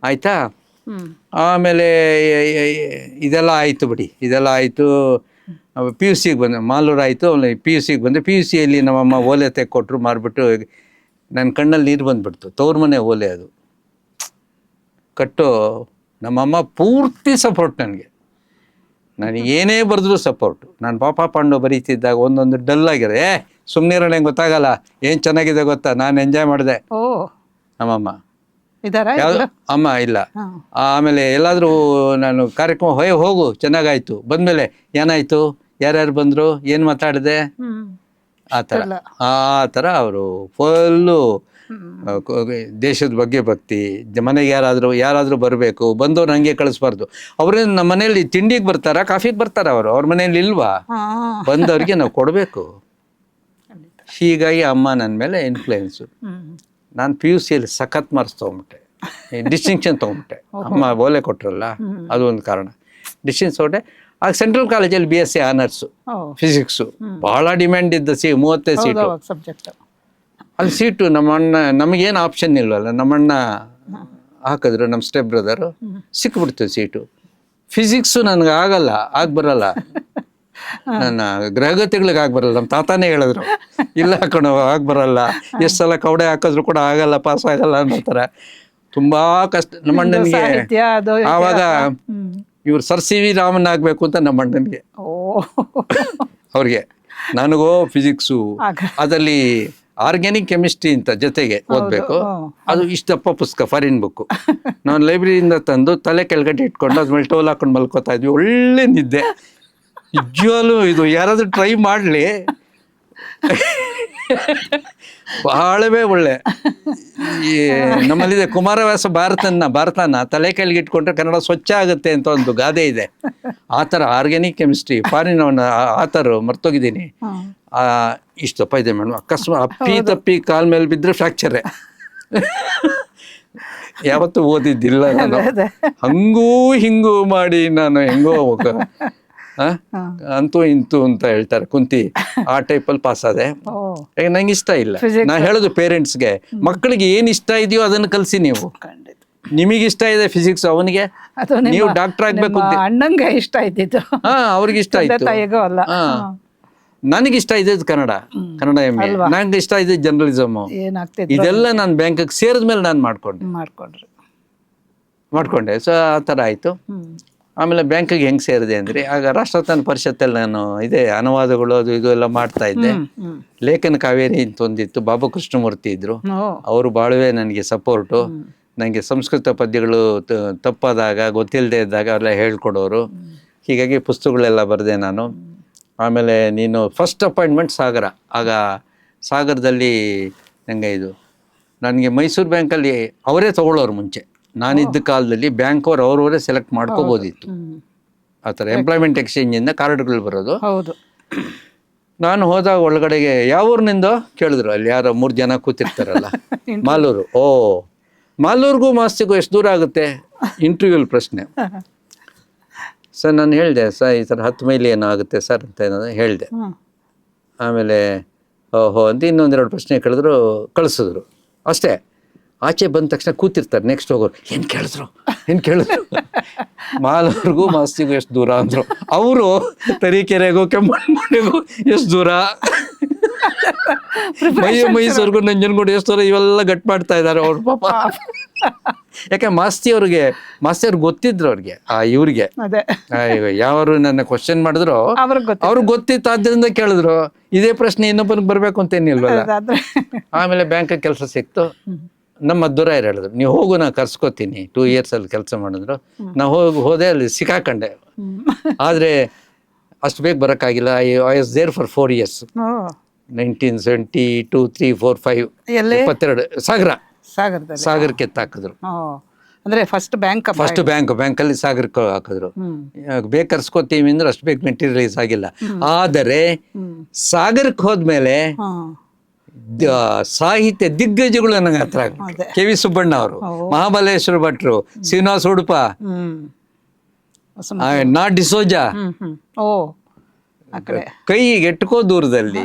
[SPEAKER 1] ಆಯಿತಾ.
[SPEAKER 2] ಹ್ಮ್
[SPEAKER 1] ಆಮೇಲೆ ಇದೆಲ್ಲ ಆಯಿತು ಬಿಡಿ, ಇದೆಲ್ಲ ಆಯಿತು. ಪಿ ಯು ಸಿಗೆ ಬಂದೆ, ಮಾಲೂರು ಆಯಿತು. ಪಿ ಯು ಸಿಗೆ ಬಂದೆ. ಪಿ ಯು ಸಿಯಲ್ಲಿ ನಮ್ಮಮ್ಮ ಓಲೆ ತೆಕ್ಕೊಟ್ರು, ಮಾರ್ಬಿಟ್ಟು ನನ್ನ ಕಣ್ಣಲ್ಲಿ ನೀರು ಬಂದುಬಿಡ್ತು. ತವ್ರ ಮನೆ ಓಲೆ ಅದು ಕಟ್ಟು. ನಮ್ಮಮ್ಮ ಪೂರ್ತಿ ಸಪೋರ್ಟ್ ನನಗೆ. ನನಗೆ ಏನೇ ಬರೆದ್ರು ಸಪೋರ್ಟು. ನಾನು ಪಾಪ ಪಾಂಡು ಬರೀತಿದ್ದಾಗ ಒಂದೊಂದು ಡಲ್ ಆಗಿರೋ, ಸುಮ್ಮನಿರೋಣ, ಗೊತ್ತಾಗಲ್ಲ, ಏನು ಚೆನ್ನಾಗಿದೆ ಗೊತ್ತಾ, ನಾನು ಎಂಜಾಯ್ ಮಾಡಿದೆ.
[SPEAKER 2] ಓ
[SPEAKER 1] ನಮ್ಮಮ್ಮ
[SPEAKER 2] ಇದಾರ
[SPEAKER 1] ಯಾವುದು ಅಮ್ಮ ಇಲ್ಲ. ಆಮೇಲೆ ಎಲ್ಲಾದರೂ ನಾನು ಕಾರ್ಯಕ್ರಮ ಹೋಗು ಚೆನ್ನಾಗಾಯ್ತು, ಬಂದಮೇಲೆ ಏನಾಯಿತು, ಯಾರ್ಯಾರು ಬಂದರು, ಏನು ಮಾತಾಡಿದೆ, ಆ ಥರ ಅವರು ಫುಲ್ಲು ದೇಶದ ಬಗ್ಗೆ ಭಕ್ತಿ. ಮನೆಗೆ ಯಾರಾದರೂ ಬರಬೇಕು, ಬಂದವ್ರು ಹಂಗೆ ಕಳಿಸ್ಬಾರ್ದು. ಅವ್ರೇನು ನಮ್ಮ ಮನೇಲಿ ತಿಂಡಿಗೆ ಬರ್ತಾರಾ, ಕಾಫಿಗೆ ಬರ್ತಾರ, ಅವ್ರ ಮನೇಲಿ ಇಲ್ವಾ, ಬಂದವ್ರಿಗೆ ನಾವು ಕೊಡಬೇಕು. ಹೀಗಾಗಿ ಅಮ್ಮ ನನ್ನ ಮೇಲೆ ಇನ್ಫ್ಲೂಯೆನ್ಸು. ನಾನು ಪಿ ಯು ಸಿಯಲ್ಲಿ ಸಖತ್ ಮಾರ್ಕ್ಸ್ ತೊಗೊಂಬಿಟ್ಟೆ, ಡಿಸ್ಟಿಂಕ್ಷನ್ ತೊಗೊಂಬಿಟ್ಟೆ. ಅಮ್ಮ ಓಲೆ ಕೊಟ್ರಲ್ಲ, ಅದು ಒಂದು ಕಾರಣ. ಡಿಸ್ಟಿಂಕ್ಷನ್ ತೊಗೊಂಡೆ. ಆಗ ಸೆಂಟ್ರಲ್ ಕಾಲೇಜಲ್ಲಿ BSc ಆನರ್ಸು ಫಿಸಿಕ್ಸು. ಭಾಳ ಡಿಮ್ಯಾಂಡ್ ಇದ್ದ 35 ಸೀಟು
[SPEAKER 2] ಸಬ್ಜೆಕ್ಟ್.
[SPEAKER 1] ಅಲ್ಲಿ ಸೀಟು ನಮ್ಮಣ್ಣ, ನಮಗೇನು ಆಪ್ಷನ್ ಇಲ್ವಲ್ಲ, ನಮ್ಮಣ್ಣ ಹಾಕಿದ್ರು, ನಮ್ಮ ಸ್ಟೆಪ್ ಬ್ರದರು, ಸಿಕ್ಬಿಡ್ತು ಸೀಟು. ಫಿಸಿಕ್ಸು ನನಗೆ ಆಗಲ್ಲ, ಬರಲ್ಲ, ನನ್ನ ಗ್ರಹಗತಿಗಳಿಗೆ ಬರಲ್ಲ. ನಮ್ಮ ತಾತಾನೇ ಹೇಳಿದ್ರು, ಇಲ್ಲ ಕಣೋ ಬರಲ್ಲ, ಎಷ್ಟು ಸಲ ಕವಡೆ ಹಾಕಿದ್ರು ಕೂಡ ಆಗಲ್ಲ, ಪಾಸ್ ಆಗಲ್ಲ ಅನ್ನೋ ಥರ. ತುಂಬಾ ಕಷ್ಟ ನಮ್ಮಣ್ಣನಿಗೆ. ಆವಾಗ ಇವ್ರು ಸರ್ ಸಿ ವಿ ರಾಮನ್ ಆಗ್ಬೇಕು ಅಂತ ನಮ್ಮಣ್ಣನಿಗೆ. ಅವ್ರಿಗೆ ನನಗೋ ಫಿಸಿಕ್ಸು, ಅದರಲ್ಲಿ ಆರ್ಗ್ಯಾನಿಕ್ ಕೆಮಿಸ್ಟ್ರಿ ಅಂತ ಜೊತೆಗೆ ಓದಬೇಕು. ಅದು ಇಷ್ಟಪ್ಪ ಪುಸ್ತಕ, ಫಾರಿನ್ ಬುಕ್ಕು. ನಾನು ಲೈಬ್ರರಿಯಿಂದ ತಂದು ತಲೆ ಕೆಳಗಡೆ ಇಟ್ಕೊಂಡು ಅದ್ಮೇಲೆ ಟೋಲ್ ಹಾಕೊಂಡು ಮಲ್ಕೋತಾ ಇದ್ವಿ. ಒಳ್ಳೆ ನಿದ್ದೆ. ನಿಜವಾಗ್ಲೂ ಇದು ಯಾರಾದರೂ ಟ್ರೈ ಮಾಡಲಿ, ಬಹಳವೇ ಒಳ್ಳೆ. ಈ ನಮ್ಮಲ್ಲಿದೆ ಕುಮಾರವ್ಯಾಸ ಭಾರತನ ತಲೆ ಕೆಳಗೆ ಇಟ್ಕೊಂಡ್ರೆ ಕನ್ನಡ ಸ್ವಚ್ಛ ಆಗುತ್ತೆ ಅಂತ ಒಂದು ಗಾದೆ ಇದೆ. ಆ ಥರ ಆರ್ಗ್ಯಾನಿಕ್ ಕೆಮಿಸ್ಟ್ರಿ ಫಾರಿನ್ ಆತರು ಮರ್ತೋಗಿದ್ದೀನಿ. ಇಷ್ಟಪ್ಪ ಇದೆ ಮೇಡಮ್. ಅಕಸ್ಮಾತ್ ಅಪ್ಪಿ ಕಾಲ ಮೇಲೆ ಬಿದ್ದರೆ ಫ್ರ್ಯಾಕ್ಚರೇ. ಯಾವತ್ತೂ ಓದಿದ್ದಿಲ್ಲ ನಾನು. ಹಂಗೂ ಹಿಂಗೂ ಮಾಡಿ ನಾನು ಹೆಂಗೋ ಅಂತೂ ಇಂತೂ ಅಂತ ಹೇಳ್ತಾರೆ ಕುಂತಿ, ಆ ಟೈಪಲ್ಲಿ ಪಾಸ್ ಆದೆ. ಈಗ ನಂಗೆ ಇಷ್ಟ ಇಲ್ಲ. ನಾ ಹೇಳೋದು ಪೇರೆಂಟ್ಸ್ಗೆ, ಮಕ್ಕಳಿಗೆ ಏನು ಇಷ್ಟ ಇದೆಯೋ ಅದನ್ನು ಕಲಿಸಿ ನೀವು. ನಿಮಗಿಷ್ಟ ಇದೆ ಫಿಸಿಕ್ಸ್, ಅವನಿಗೆ ನೀವು ಡಾಕ್ಟರ್ ಆಗ್ಬೇಕು ಅಂತ.
[SPEAKER 2] ಅಣ್ಣಂಗೆ ಇಷ್ಟ ಇದ್ದಿದ್ದು,
[SPEAKER 1] ಅವ್ರಿಗೆ ಇಷ್ಟ ಆಯ್ತು. ನನಗಿಷ್ಟ ಇದ್ದಿದ್ದು ಕನ್ನಡ ಎಮ್ ಎ. ನಂಗೆ ಇಷ್ಟ ಇದ್ದಿದ್ದು ಜರ್ನಲಿಸಮ್. ಇದೆಲ್ಲ ನಾನು ಬ್ಯಾಂಕಿಗೆ ಸೇರಿದ ಮೇಲೆ ನಾನು ಮಾಡ್ಕೊಂಡೆ. ಸೊ ಆ ಥರ ಆಯಿತು. ಆಮೇಲೆ ಬ್ಯಾಂಕಿಗೆ ಹೆಂಗೆ ಸೇರಿದೆ ಅಂದರೆ, ಆಗ ರಾಷ್ಟ್ರೋತ್ಥಾನ ಪರಿಷತ್ತಲ್ಲಿ ನಾನು ಅನುವಾದಗಳು ಅದು ಇದು ಎಲ್ಲ ಮಾಡ್ತಾ ಇದ್ದೆ. ಲೇಖನ ಕಾವೇರಿ ಅಂತ ಒಂದಿತ್ತು, ಬಾಬು ಕೃಷ್ಣಮೂರ್ತಿ ಇದ್ರು, ಅವರು ಬಾಳುವೆ ನನಗೆ ಸಪೋರ್ಟು. ನನಗೆ ಸಂಸ್ಕೃತ ಪದ್ಯಗಳು ತಪ್ಪಾದಾಗ, ಗೊತ್ತಿಲ್ಲದೆ ಇದ್ದಾಗ ಅವರೆಲ್ಲ ಹೇಳ್ಕೊಡೋರು. ಹೀಗಾಗಿ ಪುಸ್ತಕಗಳೆಲ್ಲ ಬರೆದೆ ನಾನು. ಆಮೇಲೆ ನೀನು ಫಸ್ಟ್ ಅಪಾಯಿಂಟ್ಮೆಂಟ್ ಸಾಗರ. ಆಗ ಸಾಗರದಲ್ಲಿ ನನಗೆ ಮೈಸೂರು ಬ್ಯಾಂಕಲ್ಲಿ ಅವರೇ ತೊಗೊಳ್ಳೋರು. ಮುಂಚೆ ನಾನಿದ್ದ ಕಾಲದಲ್ಲಿ ಬ್ಯಾಂಕ್ ಅವರವರೇ ಸೆಲೆಕ್ಟ್ ಮಾಡ್ಕೋಬೋದಿತ್ತು. ಆ ಥರ ಎಂಪ್ಲಾಯ್ಮೆಂಟ್ ಎಕ್ಸ್ಚೇಂಜಿಂದ ಕಾರ್ಡ್ಗಳು ಬರೋದು. ನಾನು ಹೋದಾಗ ಒಳಗಡೆಗೆ ಯಾವ ಊರಿನಿಂದ ಕೇಳಿದ್ರು. ಅಲ್ಲಿ ಯಾರೋ 3 ಜನ ಕೂತಿರ್ತಾರಲ್ಲ, ಮಾಲೂರು. ಮಾಲೂರಿಗೂ ಮಾಸ್ತಿಗೂ ಎಷ್ಟು ದೂರ ಆಗುತ್ತೆ ಇಂಟರ್ವ್ಯೂಲ್ ಪ್ರಶ್ನೆ. ಸರ್ ನಾನು ಹೇಳಿದೆ ಸರ್ ಈ ಥರ 10 ಮೈಲಿ ಏನೋ ಆಗುತ್ತೆ ಸರ್ ಅಂತ ಏನಾದ್ರು ಹೇಳಿದೆ. ಆಮೇಲೆ ಓಹೋ ಅಂತ ಇನ್ನೊಂದೆರಡು ಪ್ರಶ್ನೆ ಕೇಳಿದ್ರು, ಕಳಿಸಿದ್ರು ಅಷ್ಟೇ. ಆಚೆ ಬಂದ ತಕ್ಷಣ ಕೂತಿರ್ತಾರೆ ನೆಕ್ಸ್ಟ್ ಹೋಗೋರು, ಏನು ಕೇಳಿದ್ರು ಮಾಲವ್ರಿಗೂ ಮಾಸ್ತಿಗೂ ಎಷ್ಟು ದೂರ ಅಂದರು. ಅವರು ತರೀಕೆರೆಗೂ ಕೆಮ್ಮಣ್ಣಗೂ ಎಷ್ಟು ದೂರ, ಮೈಸೂರಿಗೂ ನಂಜನಗೂಡು ಎಷ್ಟು ದೂರ, ಇವೆಲ್ಲ ಗಟ್ ಮಾಡ್ತಾ ಇದ್ದಾರೆ ಅವ್ರು ಪಾಪ. ಯಾಕೆ ಮಾಸ್ತಿಯವ್ರಿಗೆ ಗೊತ್ತಿದ್ರು ಅವ್ರಿಗೆ, ಇವ್ರಿಗೆ ಯಾರು ನನ್ನ ಕ್ವಶನ್ ಮಾಡಿದ್ರು ಅವ್ರಿಗೆ ಗೊತ್ತಿತ್ತು, ಆದ್ದರಿಂದ ಕೇಳಿದ್ರು. ಇದೇ ಪ್ರಶ್ನೆ ಇನ್ನೊಬ್ಬನಿಗೆ ಬರ್ಬೇಕು ಅಂತೇನಿಲ್ವಲ್ಲ. ಆಮೇಲೆ ಬ್ಯಾಂಕ್ ಕೆಲಸ ಸಿಕ್ತು. ನಮ್ಮ ದೂರ ಹೇಳಿದ್ರು, ನೀವು ಹೋಗು ನಾ ಕರ್ಸ್ಕೊತೀನಿ, 2 years ಅಲ್ಲಿ ಕೆಲಸ ಮಾಡಿದ್ರು. ನಾ ಹೋದೆ, ಅಲ್ಲಿ ಸಿಕ್ಕಾಕೊಂಡೆ. ಆದರೆ ಅಷ್ಟು ಬೇಗ ಬರೋಕ್ಕಾಗಿಲ್ಲ. I was there for 4 years. 1972, 3, 4, 5, 22 ಸಾಗರಕ್ಕೆ ಎತ್ತಾಕಿದ್ರು.
[SPEAKER 2] ಅಂದ್ರೆ ಫಸ್ಟ್
[SPEAKER 1] ಬ್ಯಾಂಕಲ್ಲಿ ಸಾಗರಕ್ಕೆ ಹಾಕಿದ್ರು. ಬೇಗ ಕರ್ಸ್ಕೊತೀವಿ ಅಂದ್ರೆ ಅಷ್ಟು ಬೇಗ ಮೆಟೀರಿಯಲೈಸ್ ಆಗಿಲ್ಲ. ಆದರೆ ಸಾಗರಕ್ಕೆ ಹೋದ್ಮೇಲೆ ಸಾಹಿತ್ಯ ದಿಗ್ಗಜಗಳು ನನಗೆ ಹತ್ರ ಆಗಿದ್ರು. ಕೆ.ವಿ. ಸುಬ್ಬಣ್ಣ ಅವರು, ಮಹಾಬಲೇಶ್ವರ ಭಟ್ರು, ಶ್ರೀನಿವಾಸ ಉಡುಪ, ನಾ ಡಿಸೋಜಾ, ಕೈಗೆ ಎಟ್ಕೋ ದೂರದಲ್ಲಿ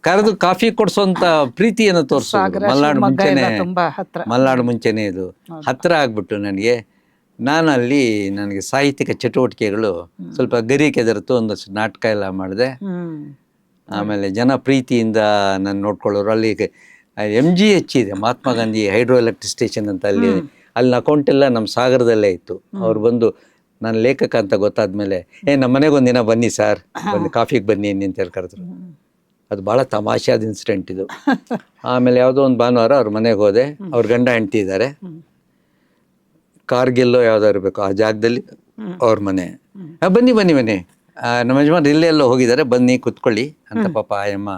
[SPEAKER 1] ಕರೆದು ಕಾಫಿ ಕೊಡ್ಸೋಂತ ಪ್ರೀತಿಯನ್ನು ತೋರಿಸೋದು. ಮಲ್ನಾಡು ಮುಂಚೆನೆ ಇದು ಹತ್ರ ಆಗ್ಬಿಟ್ಟು ನನಗೆ ಸಾಹಿತ್ಯಿಕ ಚಟುವಟಿಕೆಗಳು ಸ್ವಲ್ಪ ಗರಿಕೆದರ್ತು. ಒಂದಷ್ಟು ನಾಟಕ ಎಲ್ಲ ಮಾಡಿದೆ. ಆಮೇಲೆ ಜನ ಪ್ರೀತಿಯಿಂದ ನಾನು ನೋಡ್ಕೊಳ್ಳೋರು. ಅಲ್ಲಿ MGH ಇದೆ, Mahatma Gandhi hydro electric station ಅಂತ, ಅಲ್ಲಿ ಅಕೌಂಟ್ ಎಲ್ಲ ನಮ್ಮ ಸಾಗರದಲ್ಲೇ ಇತ್ತು. ಅವ್ರು ಬಂದು ನಾನು ಲೇಖಕ ಅಂತ ಗೊತ್ತಾದ್ಮೇಲೆ, ನಮ್ಮ ಮನೆಗೆ ಒಂದಿನ ಬನ್ನಿ ಸರ್, ಬಂದು ಕಾಫಿಗೆ ಬನ್ನಿ ಅಂತ ಕರೆದ್ರು. ಅದು ಭಾಳ ತಮಾಷೆಯಾದ ಇನ್ಸಿಡೆಂಟ್ ಇದು. ಆಮೇಲೆ ಯಾವುದೋ ಒಂದು ಭಾನುವಾರ ಅವ್ರ ಮನೆಗೆ ಹೋದೆ. ಅವ್ರ ಗಂಡ ಹೆಂಡ್ತಿ ಇದ್ದಾರೆ. ಕಾರ್ಗಿಲ್ಲೋ ಯಾವ್ದೋ ಇರಬೇಕು ಆ ಜಾಗದಲ್ಲಿ ಅವ್ರ ಮನೆ. ಬನ್ನಿ ನಮ್ಮ ಯಜಮಾನ್ ಇಲ್ಲೆಲ್ಲೋ ಹೋಗಿದ್ದಾರೆ, ಬನ್ನಿ ಕುತ್ಕೊಳ್ಳಿ ಅಂತ ಪಾಪ ಆಯಮ್ಮ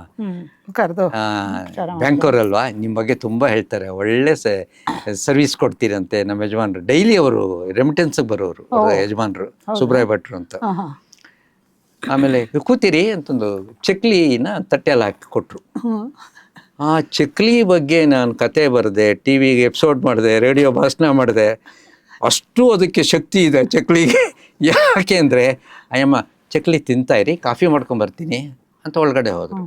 [SPEAKER 1] ಬ್ಯಾಂಕವ್ರಲ್ವಾ, ನಿಮ್ಮ ಬಗ್ಗೆ ತುಂಬ ಹೇಳ್ತಾರೆ, ಒಳ್ಳೆ ಸರ್ವಿಸ್ ಕೊಡ್ತೀರಂತೆ. ನಮ್ಮ ಯಜಮಾನ್ರು ಡೈಲಿ ಅವರು ರೆಮಿಟೆನ್ಸ್ಗೆ ಬರೋರು, ಯಜಮಾನ್ರು ಸುಬ್ರಾಯ ಭಟ್ರು ಅಂತ. ಆಮೇಲೆ ಕೂತಿರಿ ಅಂತಂದು ಚಕ್ಲಿನ ತಟ್ಟೆಯಲ್ಲಿ ಹಾಕಿ ಕೊಟ್ರು. ಆ ಚಕ್ಲಿ ಬಗ್ಗೆ ನಾನು ಕತೆ ಬರೆದೆ, ಟಿವಿಗೆ ಎಪಿಸೋಡ್ ಮಾಡಿದೆ, ರೇಡಿಯೋ ಭಾಷಣ ಮಾಡಿದೆ. ಅಷ್ಟು ಅದಕ್ಕೆ ಶಕ್ತಿ ಇದೆ ಚಕ್ಲಿಗೆ. ಯಾಕೆ ಅಂದರೆ ಅಯ್ಯಮ್ಮ ಚಕ್ಲಿ ತಿಂತಾಯಿರಿ, ಕಾಫಿ ಮಾಡ್ಕೊಂಬರ್ತೀನಿ ಅಂತ ಒಳಗಡೆ ಹೋದರು.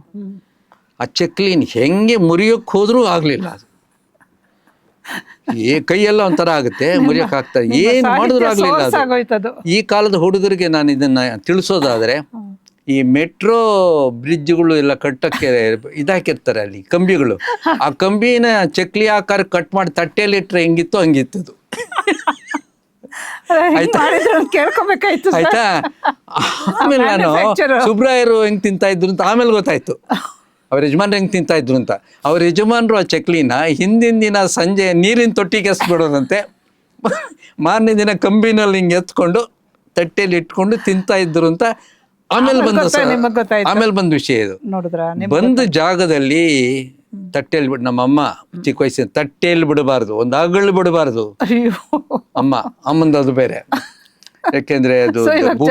[SPEAKER 1] ಆ ಚಕ್ಲಿನ ಹೆಂಗೆ ಮುರಿಯೋಕ್ಕೆ ಹೋದ್ರೂ ಆಗಲಿಲ್ಲ. ಅದು ಕೈಯೆಲ್ಲ ಒಂಥರ ಆಗುತ್ತೆ, ಮುರಿಯೋಕೆ ಆಗ್ತದೆ, ಏನು ಮಾಡಿದ್ರು ಆಗಲಿಲ್ಲ ಅದು. ಈ ಕಾಲದ ಹುಡುಗರಿಗೆ ನಾನು ಇದನ್ನು ತಿಳಿಸೋದಾದರೆ, ಈ ಮೆಟ್ರೋ ಬ್ರಿಡ್ಜ್ಗಳು ಎಲ್ಲ ಕಟ್ಟಕ್ಕೆ ಇದಾಕಿರ್ತಾರೆ ಅಲ್ಲಿ ಕಂಬಿಗಳು, ಆ ಕಂಬಿನ ಚಕ್ಲಿ ಆಕಾರ ಕಟ್ ಮಾಡಿ ತಟ್ಟೆಯಲ್ಲಿ ಇಟ್ಟರೆ ಹೆಂಗಿತ್ತು ಹಂಗಿತ್ತದು. ಆಯ್ತಾ? ಆಮೇಲೆ ನಾನು ಸುಬ್ರಾಯರು ಹೆಂಗ್ ತಿಂತಾ ಇದ್ರು ಅಂತ ಆಮೇಲೆ ಗೊತ್ತಾಯ್ತು, ಅವ್ರ ಯಜಮಾನ್ರು ಹೆಂಗೆ ತಿಂತಾ ಇದ್ರು ಅಂತ. ಅವ್ರ ಯಜಮಾನ್ರು ಆ ಚಕ್ಲಿನ ಹಿಂದಿನ ದಿನ ಸಂಜೆ ನೀರಿನ ತೊಟ್ಟಿಗೆ ಎಸ್ಬಿಡೋದಂತೆ, ಮಾರನೇ ದಿನ ಕಂಬಿನಲ್ಲಿ ಹಿಂಗೆ ಎತ್ಕೊಂಡು ತಟ್ಟೆಯಲ್ಲಿ ಇಟ್ಕೊಂಡು ತಿಂತಾ ಇದ್ರು ಅಂತ ಆಮೇಲೆ ಬಂದ ವಿಷಯ ಇದು. ಬಂದ ಜಾಗದಲ್ಲಿ ತಟ್ಟೆಯಲ್ಲಿ ಬಿಟ್ಟು, ನಮ್ಮಮ್ಮ ಚಿಕ್ಕ ವಯಸ್ಸಿನ ತಟ್ಟೆಯಲ್ಲಿ ಬಿಡಬಾರ್ದು, ಒಂದು ಅಗಳು ಬಿಡಬಾರ್ದು ಅಮ್ಮಂದು, ಅದು ಬೇರೆ. ಯಾಕೆಂದ್ರೆ ಅದು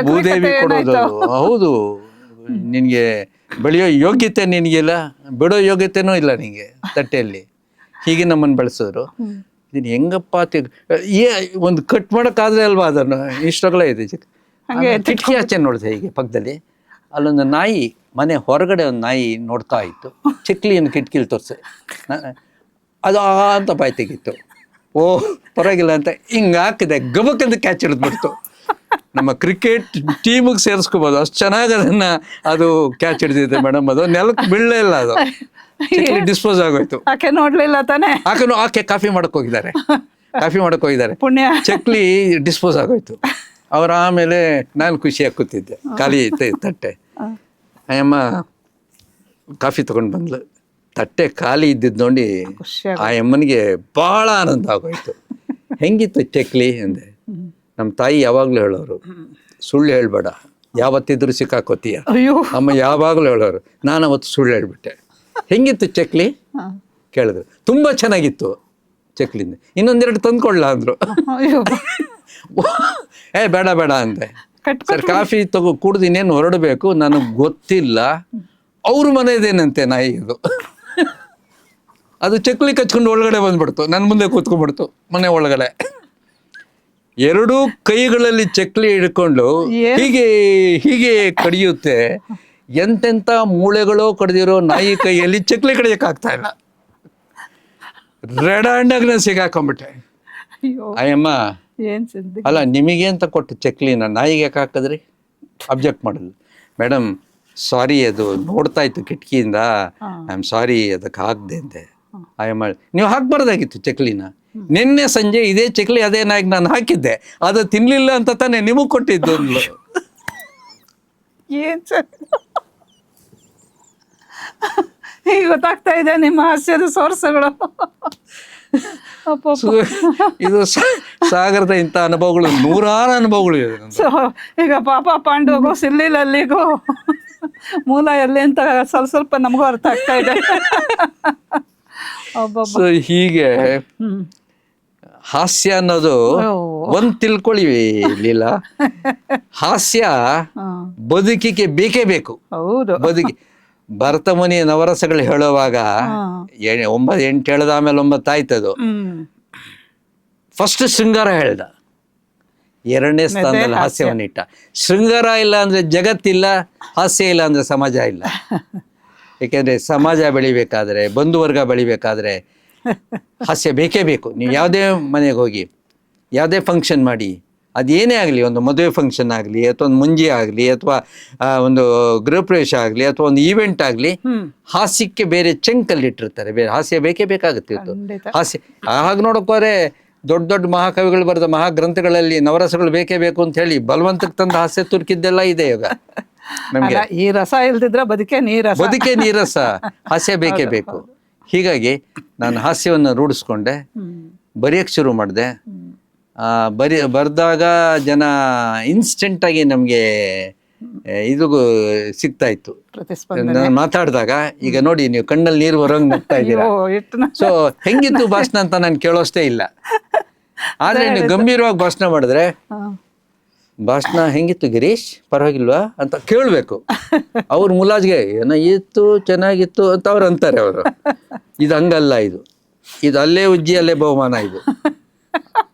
[SPEAKER 1] ಭೂದೇವಿ ಕೊಡೋದು. ಹೌದು, ನಿನ್ಗೆ ಬೆಳೆಯೋ ಯೋಗ್ಯತೆ ನಿನಗಿಲ್ಲ, ಬಿಡೋ ಯೋಗ್ಯತೆನೂ ಇಲ್ಲ ನಿನಗೆ ತಟ್ಟೆಯಲ್ಲಿ. ಹೀಗೆ ನಮ್ಮನ್ನು ಬೆಳೆಸಿದ್ರು. ಇದನ್ನು ಹೆಂಗಪ್ಪ ಒಂದು ಕಟ್ ಮಾಡೋಕ್ಕಾದ್ರೆ ಅಲ್ವಾ ಅದನ್ನು, ಇಷ್ಟೊಗಲ ಇದೆ. ಕಿಟಕಿ ಆಚೆ ನೋಡಿದೆ ಹೀಗೆ ಪಕ್ಕದಲ್ಲಿ, ಅಲ್ಲೊಂದು ನಾಯಿ, ಮನೆ ಹೊರಗಡೆ ಒಂದು ನಾಯಿ ನೋಡ್ತಾ ಇತ್ತು. ಚಕ್ಲಿಯನ್ನು ಕಿಟಕಿಲಿ ತೋರಿಸಿ ಅದು ಅಂತ ಬಾಯಿ ತೆಗಿತ್ತು. ಪರವಾಗಿಲ್ಲ ಅಂತ ಹಿಂಗೆ ಹಾಕಿದೆ, ಗಬಕ್ಕಂದು ಕ್ಯಾಚ್ ಹಿಡಿದ್ಬಿಡ್ತು. ನಮ್ಮ ಕ್ರಿಕೆಟ್ ಟೀಮಿಗೆ ಸೇರಿಸ್ಕೋಬೋದು, ಅಷ್ಟು ಚೆನ್ನಾಗಿ ಅದು ಕ್ಯಾಚ್ ಹಿಡಿದಿದೆ ಮೇಡಮ್. ಅದು ನೆಲಕ್ಕೆ ಬೀಳಲೇ ಇಲ್ಲ, ಅದು ಡಿಸ್ಪೋಸ್ ಆಗೋಯ್ತು. ಆಕೆ ಕಾಫಿ ಮಾಡಕ್ ಹೋಗಿದ್ದಾರೆ, ಚಕ್ಲಿ ಡಿಸ್ಪೋಸ್ ಆಗೋಯ್ತು. ಅವ್ರು ಆಮೇಲೆ ನಾನು ಖುಷಿಯಾಗಿ ಕೂತಿದ್ದೆ, ಖಾಲಿ ತಟ್ಟೆ. ಅಯ್ಯಮ್ಮ ಕಾಫಿ ತಗೊಂಡು ಬಂದ್ಲು, ತಟ್ಟೆ ಖಾಲಿ ಇದ್ದಿದ್ದು ನೋಡಿ ಆ ಅಮ್ಮನಿಗೆ ಭಾಳ ಆನಂದ ಆಗೋಯ್ತು. ಹೆಂಗಿತ್ತು ಚಕ್ಲಿ ಅಂದೆ. ನಮ್ಮ ತಾಯಿ ಯಾವಾಗಲೂ ಹೇಳೋರು, ಸುಳ್ಳು ಹೇಳ್ಬೇಡ, ಯಾವತ್ತಿದ್ರು ಸಿಕ್ಕಾಕೋತೀಯ. ಅಮ್ಮ ಯಾವಾಗಲೂ ಹೇಳೋರು. ನಾನು ಅವತ್ತು ಸುಳ್ಳು ಹೇಳ್ಬಿಟ್ಟೆ. ಹೆಂಗಿತ್ತು ಚಕ್ಲಿ ಕೇಳಿದ್ರು. ತುಂಬ ಚೆನ್ನಾಗಿತ್ತು ಚಕ್ಲಿಂದ, ಇನ್ನೊಂದೆರಡು ತಂದ್ಕೊಳ್ಳ ಅಂದರು. ಬೇಡ ಅಂದೆ. ಸರ್ ಕಾಫಿ ಕುಡ್ದು ಇನ್ನೇನು ಹೊರಡಬೇಕು, ನನಗೆ ಗೊತ್ತಿಲ್ಲ, ಅವ್ರ ಮನೆದೇನಂತೆ ನಾಯಿ ಅದು ಚಕ್ಲಿ ಕಚ್ಕೊಂಡು ಒಳಗಡೆ ಬಂದ್ಬಿಡ್ತು, ನನ್ನ ಮುಂದೆ ಕೂತ್ಕೊಂಡ್ಬಿಡ್ತು ಮನೆ ಒಳಗಡೆ. ಎರಡೂ ಕೈಗಳಲ್ಲಿ ಚಕ್ಲಿ ಹಿಡ್ಕೊಂಡು ಹೀಗೆ ಹೀಗೆ ಕಡಿಯುತ್ತೆ. ಎಂತೆಂಥ ಮೂಳೆಗಳು ಕಡಿದಿರೋ ನಾಯಿ ಕೈಯಲ್ಲಿ ಚಕ್ಲಿ ಕಡಿಯಕ್ಕಾಗ್ತಾ ಇಲ್ಲ. ರೆಡ್ ಹ್ಯಾಂಡಾಗ ಸಿಗಾಕೊಂಬಿಟ್ಟೆ.
[SPEAKER 2] ಅಯ್ಯೋ
[SPEAKER 1] ಅಯ್ಯಮ್ಮ,
[SPEAKER 2] ಏನ್ ಸುದ್ದಿ.
[SPEAKER 1] ಅಲ್ಲ ನಿಮಗೆ ಅಂತ ಕೊಟ್ಟು ಚಕ್ಲಿನ ನಾಯಿಗೆ ಯಾಕೆ ಹಾಕಿದ್ರಿ? ಅಬ್ಜೆಕ್ಟ್ ಮಾಡಿದ್ಲು. ಮೇಡಮ್ ಸಾರಿ, ಅದು ನೋಡ್ತಾ ಇತ್ತು ಕಿಟಕಿಯಿಂದ, ಐ ಆಮ್ ಸಾರಿ ಅದಕ್ಕೆ ಹಾಕ್ದೆ ಅಂದೆ. ಅಯ್ಯಮ್ಮ, ನೀವು ಹಾಕ್ಬಾರ್ದಾಗಿತ್ತು ಚಕ್ಲಿನ. ನಿನ್ನೆ ಸಂಜೆ ಇದೇ ಚಕ್ಲಿ ಅದೇ ನಾಯಿಗೆ ನಾನು ಹಾಕಿದ್ದೆ, ಅದು ತಿನ್ಲಿಲ್ಲ ಅಂತ ತಾನೇ ನಿಮಗೆ ಕೊಟ್ಟಿದ್ದು ಅಂದ್ಲು.
[SPEAKER 2] ಏನ್ ಸರ್ ಈಗ ಗೊತ್ತಾಗ್ತಾ ಇದೆ ನಿಮ್ಮ ಹಾಸ್ಯದ ಸೋರ್ಸ್ಗಳು.
[SPEAKER 1] ಇದು ಸಾಗರದ ಇಂಥ ಅನುಭವಗಳು, ನೂರಾರು ಅನುಭವಗಳು ಇದೆ.
[SPEAKER 2] ಸೊ ಈಗ ಪಾಪ ಪಾಂಡುಗೂ ಸಿಲ್ಲಿಲಲ್ಲಿಗೂ ಮೂಲ ಎಲ್ಲಿ ಅಂತ ಸ್ವಲ್ಪ ನಮಗೂ ಅರ್ಥ ಆಗ್ತಾ ಇದೆ.
[SPEAKER 1] ಸೊ ಹೀಗೆ ಹಾಸ್ಯ ಅನ್ನೋದು ಒಂದ್ ತಿಳ್ಕೊಳ್ಳಿ ಲೀಲಾ, ಹಾಸ್ಯ ಬದುಕಿಗೆ ಬೇಕೇ ಬೇಕು.
[SPEAKER 2] ಹೌದು,
[SPEAKER 1] ಬದುಕಿ ಭರತಮುನಿ ನವರಸಗಳು ಹೇಳುವಾಗ 8 ಹೇಳ್ದ, ಆಮೇಲೆ 9 ಆಯ್ತದು. ಫಸ್ಟ್ ಶೃಂಗಾರ ಹೇಳ್ದ, 2ನೇ ಸ್ಥಾನದಲ್ಲಿ ಹಾಸ್ಯವನ್ನಿಟ್ಟ. ಶೃಂಗಾರ ಇಲ್ಲ ಅಂದ್ರೆ ಜಗತ್ತಿಲ್ಲ, ಹಾಸ್ಯ ಇಲ್ಲ ಅಂದ್ರೆ ಸಮಾಜ ಇಲ್ಲ. ಏಕೆಂದ್ರೆ ಸಮಾಜ ಬೆಳಿಬೇಕಾದ್ರೆ, ಬಂಧುವರ್ಗ ಬೆಳಿಬೇಕಾದ್ರೆ ಹಾಸ್ಯ ಬೇಕೇ ಬೇಕು. ನೀವು ಯಾವುದೇ ಮನೆಗೆ ಹೋಗಿ, ಯಾವುದೇ ಫಂಕ್ಷನ್ ಮಾಡಿ, ಅದೇನೇ ಆಗಲಿ, ಒಂದು ಮದುವೆ ಫಂಕ್ಷನ್ ಆಗಲಿ, ಅಥವಾ ಒಂದು ಮುಂಜಿ ಆಗಲಿ, ಅಥವಾ ಒಂದು ಗೃಹಪ್ರವೇಶ ಆಗಲಿ, ಅಥವಾ ಒಂದು ಈವೆಂಟ್ ಆಗಲಿ, ಹಾಸ್ಯಕ್ಕೆ ಬೇರೆ ಚಂಕಲ್ಲಿ ಇಟ್ಟಿರ್ತಾರೆ. ಬೇರೆ ಹಾಸ್ಯ ಬೇಕೇ ಬೇಕಾಗುತ್ತೆ. ಇದು ಹಾಸ್ಯ ಹಾಗೆ ನೋಡೋಕೋರೆ ದೊಡ್ಡ ದೊಡ್ಡ ಮಹಾಕವಿಗಳು ಬರೆದ ಮಹಾಗ್ರಂಥಗಳಲ್ಲಿ ನವರಸಗಳು ಬೇಕೇ ಬೇಕು ಅಂತ ಹೇಳಿ ಬಲವಂತಕ್ಕೆ ತಂದ ಹಾಸ್ಯ ತುರ್ಕಿದ್ದೆಲ್ಲ ಇದೆ ಇವಾಗ ನಮ್ಗೆ.
[SPEAKER 2] ಈ ರಸ ಇಲ್ದಿದ್ರೆ ಬದುಕೆ ನೀರಸ,
[SPEAKER 1] ಬದುಕೆ ನೀರಸ, ಹಾಸ್ಯ ಬೇಕೇ ಬೇಕು. ಹೀಗಾಗಿ ನಾನು ಹಾಸ್ಯವನ್ನು ರೂಢಿಸ್ಕೊಂಡೆ, ಬರೆಯಕ್ಕೆ ಶುರು ಮಾಡಿದೆ. ಬರ್ದಾಗ ಜನ ಇನ್ಸ್ಟೆಂಟ್ ಆಗಿ ನಮ್ಗೆ ಇದು ಸಿಗ್ತಾ ಇತ್ತು. ನಾನು ಮಾತಾಡಿದಾಗ ಈಗ ನೋಡಿ, ನೀವು ಕಣ್ಣಲ್ಲಿ ನೀರು ಹೊರಂಗ್ ನಗ್ತಾ ಇದ್ದೀರಾ. ಸೊ ಹೆಂಗಿತ್ತು ಭಾಷಣ ಅಂತ ನಾನು ಕೇಳೋಷ್ಟೇ ಇಲ್ಲ. ಆದ್ರೆ ನೀವು ಗಂಭೀರವಾಗಿ ಭಾಷಣ ಮಾಡಿದ್ರೆ, ಭಾಷಣ ಹೆಂಗಿತ್ತು ಗಿರೀಶ್, ಪರವಾಗಿಲ್ವಾ ಅಂತ ಕೇಳಬೇಕು. ಅವ್ರ ಮುಲಾಜ್ಗೆ ಏನೋ ಇತ್ತು, ಚೆನ್ನಾಗಿತ್ತು ಅಂತ ಅವ್ರು ಅಂತಾರೆ. ಅವರು ಇದು ಹಂಗಲ್ಲ, ಇದು ಅಲ್ಲೇ ಉಜ್ಜಿ ಅಲ್ಲೇ ಬಹುಮಾನ, ಇದು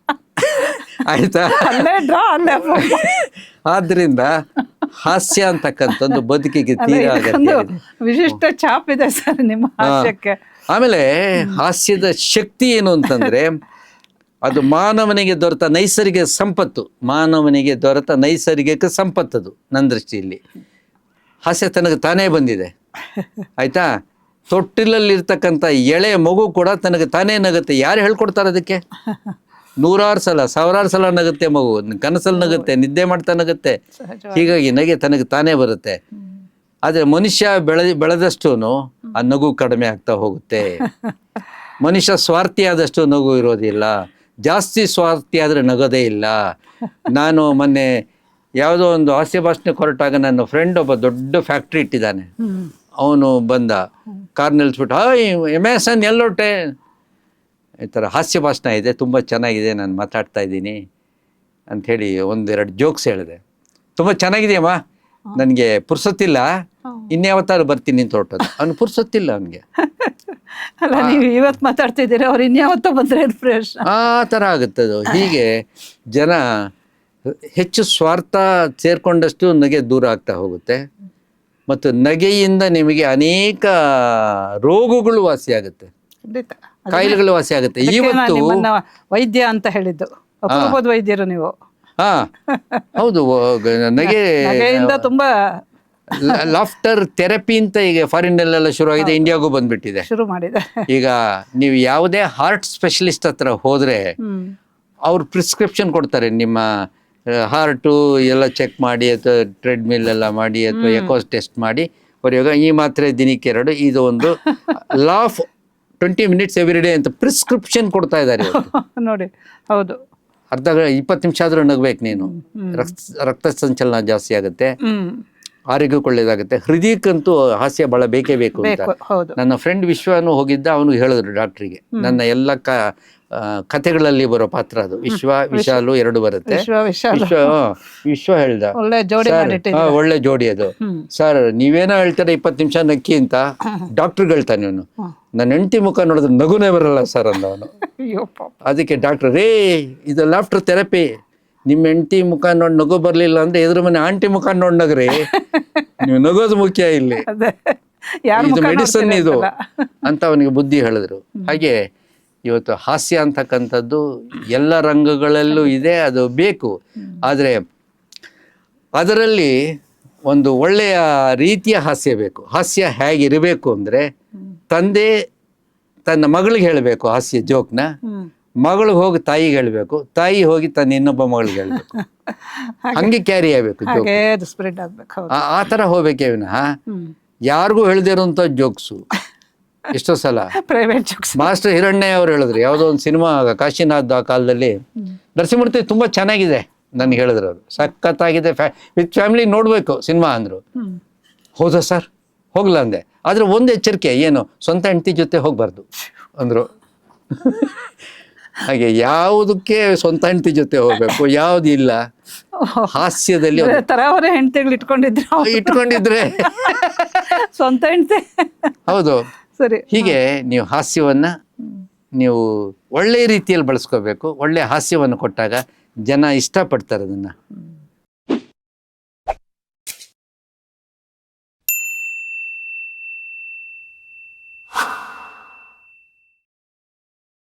[SPEAKER 1] ಆಯ್ತಾ. ಆದ್ರಿಂದ ಹಾಸ್ಯ ಅಂತಕ್ಕಂಥದ್ದು ಬದುಕಿಗೆ ತೀರಾ ಅಗತ್ಯ.
[SPEAKER 2] ವಿಶಿಷ್ಟ ಛಾಪ್ ಇದೆ ಸರ್ ನಿಮ್ಮ ಹಾಸ್ಯಕ್ಕೆ.
[SPEAKER 1] ಆಮೇಲೆ ಹಾಸ್ಯದ ಶಕ್ತಿ ಏನು ಅಂತಂದ್ರೆ, ಅದು ಮಾನವನಿಗೆ ದೊರೆತ ನೈಸರ್ಗಿಕ ಸಂಪತ್ತು. ಮಾನವನಿಗೆ ದೊರೆತ ನೈಸರ್ಗಿಕ ಸಂಪತ್ತದು ನನ್ನ ದೃಷ್ಟಿಯಲ್ಲಿ. ಹಾಸ್ಯ ತನಗೆ ತಾನೇ ಬಂದಿದೆ, ಆಯ್ತಾ. ತೊಟ್ಟಿಲಲ್ಲಿರ್ತಕ್ಕಂಥ ಎಳೆ ಮಗು ಕೂಡ ತನಗೆ ತಾನೇ ನಗುತ್ತೆ. ಯಾರು ಹೇಳ್ಕೊಡ್ತಾರೆ ಅದಕ್ಕೆ? 100,000 ಸಲ 1,000 ಸಲ ನಗುತ್ತೆ ಮಗು, ಕನಸಲ್ಲಿ ನಗುತ್ತೆ, ನಿದ್ದೆ ಮಾಡ್ತಾ ನಗುತ್ತೆ. ಹೀಗಾಗಿ ನಗೆ ತನಗೆ ತಾನೇ ಬರುತ್ತೆ. ಆದರೆ ಮನುಷ್ಯ ಬೆಳೆದಷ್ಟು ಆ ನಗು ಕಡಿಮೆ ಆಗ್ತಾ ಹೋಗುತ್ತೆ. ಮನುಷ್ಯ ಸ್ವಾರ್ಥಿ ಆದಷ್ಟು ನಗು ಇರೋದಿಲ್ಲ. ಜಾಸ್ತಿ ಸ್ವಾರ್ಥಿ ಆದರೆ ನಗೋದೇ ಇಲ್ಲ. ನಾನು ಮೊನ್ನೆ ಯಾವುದೋ ಒಂದು ಹಾಸ್ಯ ಭಾಷಣಕ್ಕೆ ಹೊರಟಾಗ ನನ್ನ ಫ್ರೆಂಡ್ ಒಬ್ಬ ದೊಡ್ಡ ಫ್ಯಾಕ್ಟ್ರಿ ಇಟ್ಟಿದ್ದಾನೆ. ಅವನು ಬಂದ, ಕಾರ್ ನಿಲ್ಲಿಸ್ಬಿಟ್ಟು, ಹಾಯ್ ಎಮೇಸನ್ ಎಲ್ಲೊಟ್ಟೆ, ಈ ಥರ ಹಾಸ್ಯ ಭಾಷಣ ಇದೆ, ತುಂಬ ಚೆನ್ನಾಗಿದೆ, ನಾನು ಮಾತಾಡ್ತಾ ಇದ್ದೀನಿ ಅಂಥೇಳಿ 1-2 ಜೋಕ್ಸ್ ಹೇಳಿದೆ. ತುಂಬ ಚೆನ್ನಾಗಿದೆಯಮ್ಮ, ನನಗೆ ಪುರ್ಸೊತ್ತಿಲ್ಲ, ಇನ್ಯಾವತ್ತಾರು ಬರ್ತೀನಿ ಅಂತ ಹೊರಟೋದು. ಅವ್ನು ಪುರ್ಸೊತ್ತಿಲ್ಲ ಅವನಿಗೆ.
[SPEAKER 2] ಅಲ್ಲ, ನೀವು ಇವತ್ತು ಮಾತಾಡ್ತಿದ್ದೀರಿ, ಅವ್ರು ಇನ್ಯಾವತ್ತೋ ಬಂದರೆ
[SPEAKER 1] ಆ ಥರ ಆಗುತ್ತದು. ಹೀಗೆ ಜನ ಹೆಚ್ಚು ಸ್ವಾರ್ಥ ಸೇರ್ಕೊಂಡಷ್ಟು ನಗೆ ದೂರ ಆಗ್ತಾ ಹೋಗುತ್ತೆ. ಮತ್ತು ನಗೆಯಿಂದ ನಿಮಗೆ ಅನೇಕ ರೋಗಗಳು ವಾಸಿಯಾಗುತ್ತೆ, ಕಾಯಿಲೆಗಳು ವಾಸಿ ಆಗುತ್ತೆ. ಇವತ್ತು
[SPEAKER 2] ವೈದ್ಯ ಅಂತ ಹೇಳಿದ್ದು, ಅಪರೂಪದ ವೈದ್ಯರು ನೀವು.
[SPEAKER 1] ಹಾ ಹೌದು,
[SPEAKER 2] ನಗೆಯಿಂದ ತುಂಬಾ
[SPEAKER 1] ಲಾಫ್ಟರ್ ಥೆರಪಿ ಅಂತ ಈಗ ಫಾರಿನಲ್ಲೆಲ್ಲ ಶುರು ಆಗಿದೆ, ಇಂಡಿಯಾಗೂ ಬಂದ್ಬಿಟ್ಟಿದೆ,
[SPEAKER 2] ಶುರು ಮಾಡಿದೆ. ಈಗ
[SPEAKER 1] ನೀವು ಯಾವುದೇ ಹಾರ್ಟ್ ಸ್ಪೆಷಲಿಸ್ಟ್ ಹತ್ರ ಹೋದ್ರೆ ಅವ್ರು ಪ್ರಿಸ್ಕ್ರಿಪ್ಷನ್ ಕೊಡ್ತಾರೆ. ನಿಮ್ಮ ಹಾರ್ಟು ಎಲ್ಲ ಚೆಕ್ ಮಾಡಿ, ಅಥವಾ ಟ್ರೆಡ್ಮಿಲ್ ಎಲ್ಲ ಮಾಡಿ, ಅಥವಾ ಎಕೋಸ್ ಟೆಸ್ಟ್ ಮಾಡಿ ಬರೆಯುವಾಗ ಈ ಮಾತ್ರೆ ದಿನಕ್ಕೆ 2, ಇದು ಒಂದು ಲಾಫ್ 20 ಮಿನಿಟ್ಸ್ ಎವ್ರಿ ಡೇ ಅಂತ ಪ್ರಿಸ್ಕ್ರಿಪ್ಷನ್ ಕೊಡ್ತಾ ಇದ್ದಾರೆ
[SPEAKER 2] ನೋಡಿ. ಹೌದು,
[SPEAKER 1] 20 ನಿಮಿಷ ಆದ್ರೂ ನಗಬೇಕು ನೀನು. ರಕ್ತ ಸಂಚಲನ ಜಾಸ್ತಿ ಆಗುತ್ತೆ, ಆರೋಗ್ಯಕ್ಕೆ ಒಳ್ಳೇದಾಗುತ್ತೆ. ಹೃದಯಕ್ಕಂತೂ ಹಾಸ್ಯ ಬಹಳ ಬೇಕೇ ಬೇಕು ಅಂತ. ನನ್ನ ಫ್ರೆಂಡ್ ವಿಶ್ವನು ಹೋಗಿದ್ದ, ಅವನು ಹೇಳಿದ್ರು ಡಾಕ್ಟ್ರಿಗೆ, ನನ್ನ ಎಲ್ಲ ಕಥೆಗಳಲ್ಲಿ ಬರೋ ಪಾತ್ರ ಅದು. ವಿಶಾಲು 2 ಬರುತ್ತೆ. ವಿಶ್ವ ಹೇಳ್ದ, ಒಳ್ಳೆ ಜೋಡಿ ಅದು ಸರ್, ನೀವೇನೋ ಹೇಳ್ತಾರೆ 20 ನಿಮಿಷ ನಕ್ಕಿ ಅಂತ. ಡಾಕ್ಟರ್ ಹೇಳ್ತಾನೆ ಅವನು, ನನ್ನ ಹೆಂಡತಿ ಮುಖ ನೋಡಿದ್ರೆ ನಗುನೇ ಬರಲ್ಲ ಸರ್ ಅಂದವನು. ಅದಕ್ಕೆ ಡಾಕ್ಟರ್, ಇದು ಲಾಫ್ಟರ್ ಥೆರಪಿ, ನಿಮ್ಮ ಹೆಂಡತಿ ಮುಖ ನೋಡಿ ನಗು ಬರ್ಲಿಲ್ಲ ಅಂದ್ರೆ ಎದುರು ಮನೆ ಆಂಟಿ ಮುಖ ನೋಡಿ ನಗ್ರಿ. ನೀವು ನಗೋದು ಮುಖ್ಯ ಇಲ್ಲಿ,
[SPEAKER 2] ಅದೇ ಯಾರ
[SPEAKER 1] ಇದು ಮೆಡಿಸನ್ ಇದು ಅಂತ ಅವನಿಗೆ ಬುದ್ಧಿ ಹೇಳಿದ್ರು. ಹಾಗೆ ಇವತ್ತು ಹಾಸ್ಯ ಅಂತಕ್ಕಂಥದ್ದು ಎಲ್ಲ ರಂಗಗಳಲ್ಲೂ ಇದೆ, ಅದು ಬೇಕು. ಆದರೆ ಅದರಲ್ಲಿ ಒಂದು ಒಳ್ಳೆಯ ರೀತಿಯ ಹಾಸ್ಯ ಬೇಕು. ಹಾಸ್ಯ ಹೇಗಿರಬೇಕು ಅಂದರೆ, ತಂದೆ ತನ್ನ ಮಗಳಿಗೆ ಹೇಳಬೇಕು ಹಾಸ್ಯ ಜೋಕ್ನ, ಮಗಳು ಹೋಗಿ ತಾಯಿಗೆ ಹೇಳಬೇಕು, ತಾಯಿ ಹೋಗಿ ತನ್ನ ಇನ್ನೊಬ್ಬ ಮಗಳಿಗೆ ಹೇಳಬೇಕು. ಹಂಗೆ ಕ್ಯಾರಿ ಆಗಬೇಕು ಜೋಕ್,
[SPEAKER 2] ಹಾಗೆ ಅದು ಸ್ಪ್ರೆಡ್ ಆಗ್ಬೇಕು.
[SPEAKER 1] ಆ ಥರ ಹೋಗ್ಬೇಕೇ ವಿನಃ ಯಾರಿಗೂ ಹೇಳ್ದಿರೋಂಥ ಜೋಕ್ಸು. ಎಷ್ಟೋ ಸಲ
[SPEAKER 2] ಪ್ರೈವೇಟ್ ಜೋಕ್ಸ್
[SPEAKER 1] ಮಾಸ್ಟರ್ ಹಿರಣ್ಯ ಅವ್ರು ಹೇಳಿದ್ರು, ಯಾವುದೋ ಒಂದು ಸಿನಿಮಾ ಕಾಶಿನಾಥ್ ಆ ಕಾಲದಲ್ಲಿ, ನರಸಿಂಹಮೂರ್ತಿ ತುಂಬ ಚೆನ್ನಾಗಿದೆ ನನಗೆ ಹೇಳಿದ್ರು ಅವರು, ಸಖತ್ತಾಗಿದೆ, ವಿತ್ ಫ್ಯಾಮಿಲಿ ನೋಡಬೇಕು ಸಿನಿಮಾ ಅಂದರು. ಹೌದಾ ಸರ್, ಹೋಗ್ಲ ಅಂದೆ. ಆದರೆ ಒಂದು ಎಚ್ಚರಿಕೆ, ಏನು ಸ್ವಂತ ಹೆಂಡತಿ ಜೊತೆ ಹೋಗ್ಬಾರ್ದು ಅಂದರು. ಹಾಗೆ ಯಾವುದಕ್ಕೆ ಸ್ವಂತ ಹೆಂಡತಿ ಜೊತೆ ಹೋಗ್ಬೇಕು, ಯಾವ್ದು ಇಲ್ಲ. ಹಾಸ್ಯದಲ್ಲಿ
[SPEAKER 2] ತರಾವರೆ ಹೆಂಡತಿಗಳು
[SPEAKER 1] ಇಟ್ಕೊಂಡಿದ್ರೆ
[SPEAKER 2] ಸ್ವಂತ ಹೆಂಡತಿ.
[SPEAKER 1] ಹೌದು,
[SPEAKER 2] ಸರಿ.
[SPEAKER 1] ಹೀಗೆ ನೀವು ಹಾಸ್ಯವನ್ನ ನೀವು ಒಳ್ಳೆಯ ರೀತಿಯಲ್ಲಿ ಬಳಸ್ಕೋಬೇಕು. ಒಳ್ಳೆಯ ಹಾಸ್ಯವನ್ನು ಕೊಟ್ಟಾಗ ಜನ ಇಷ್ಟಪಡ್ತಾರೆ ಅದನ್ನ.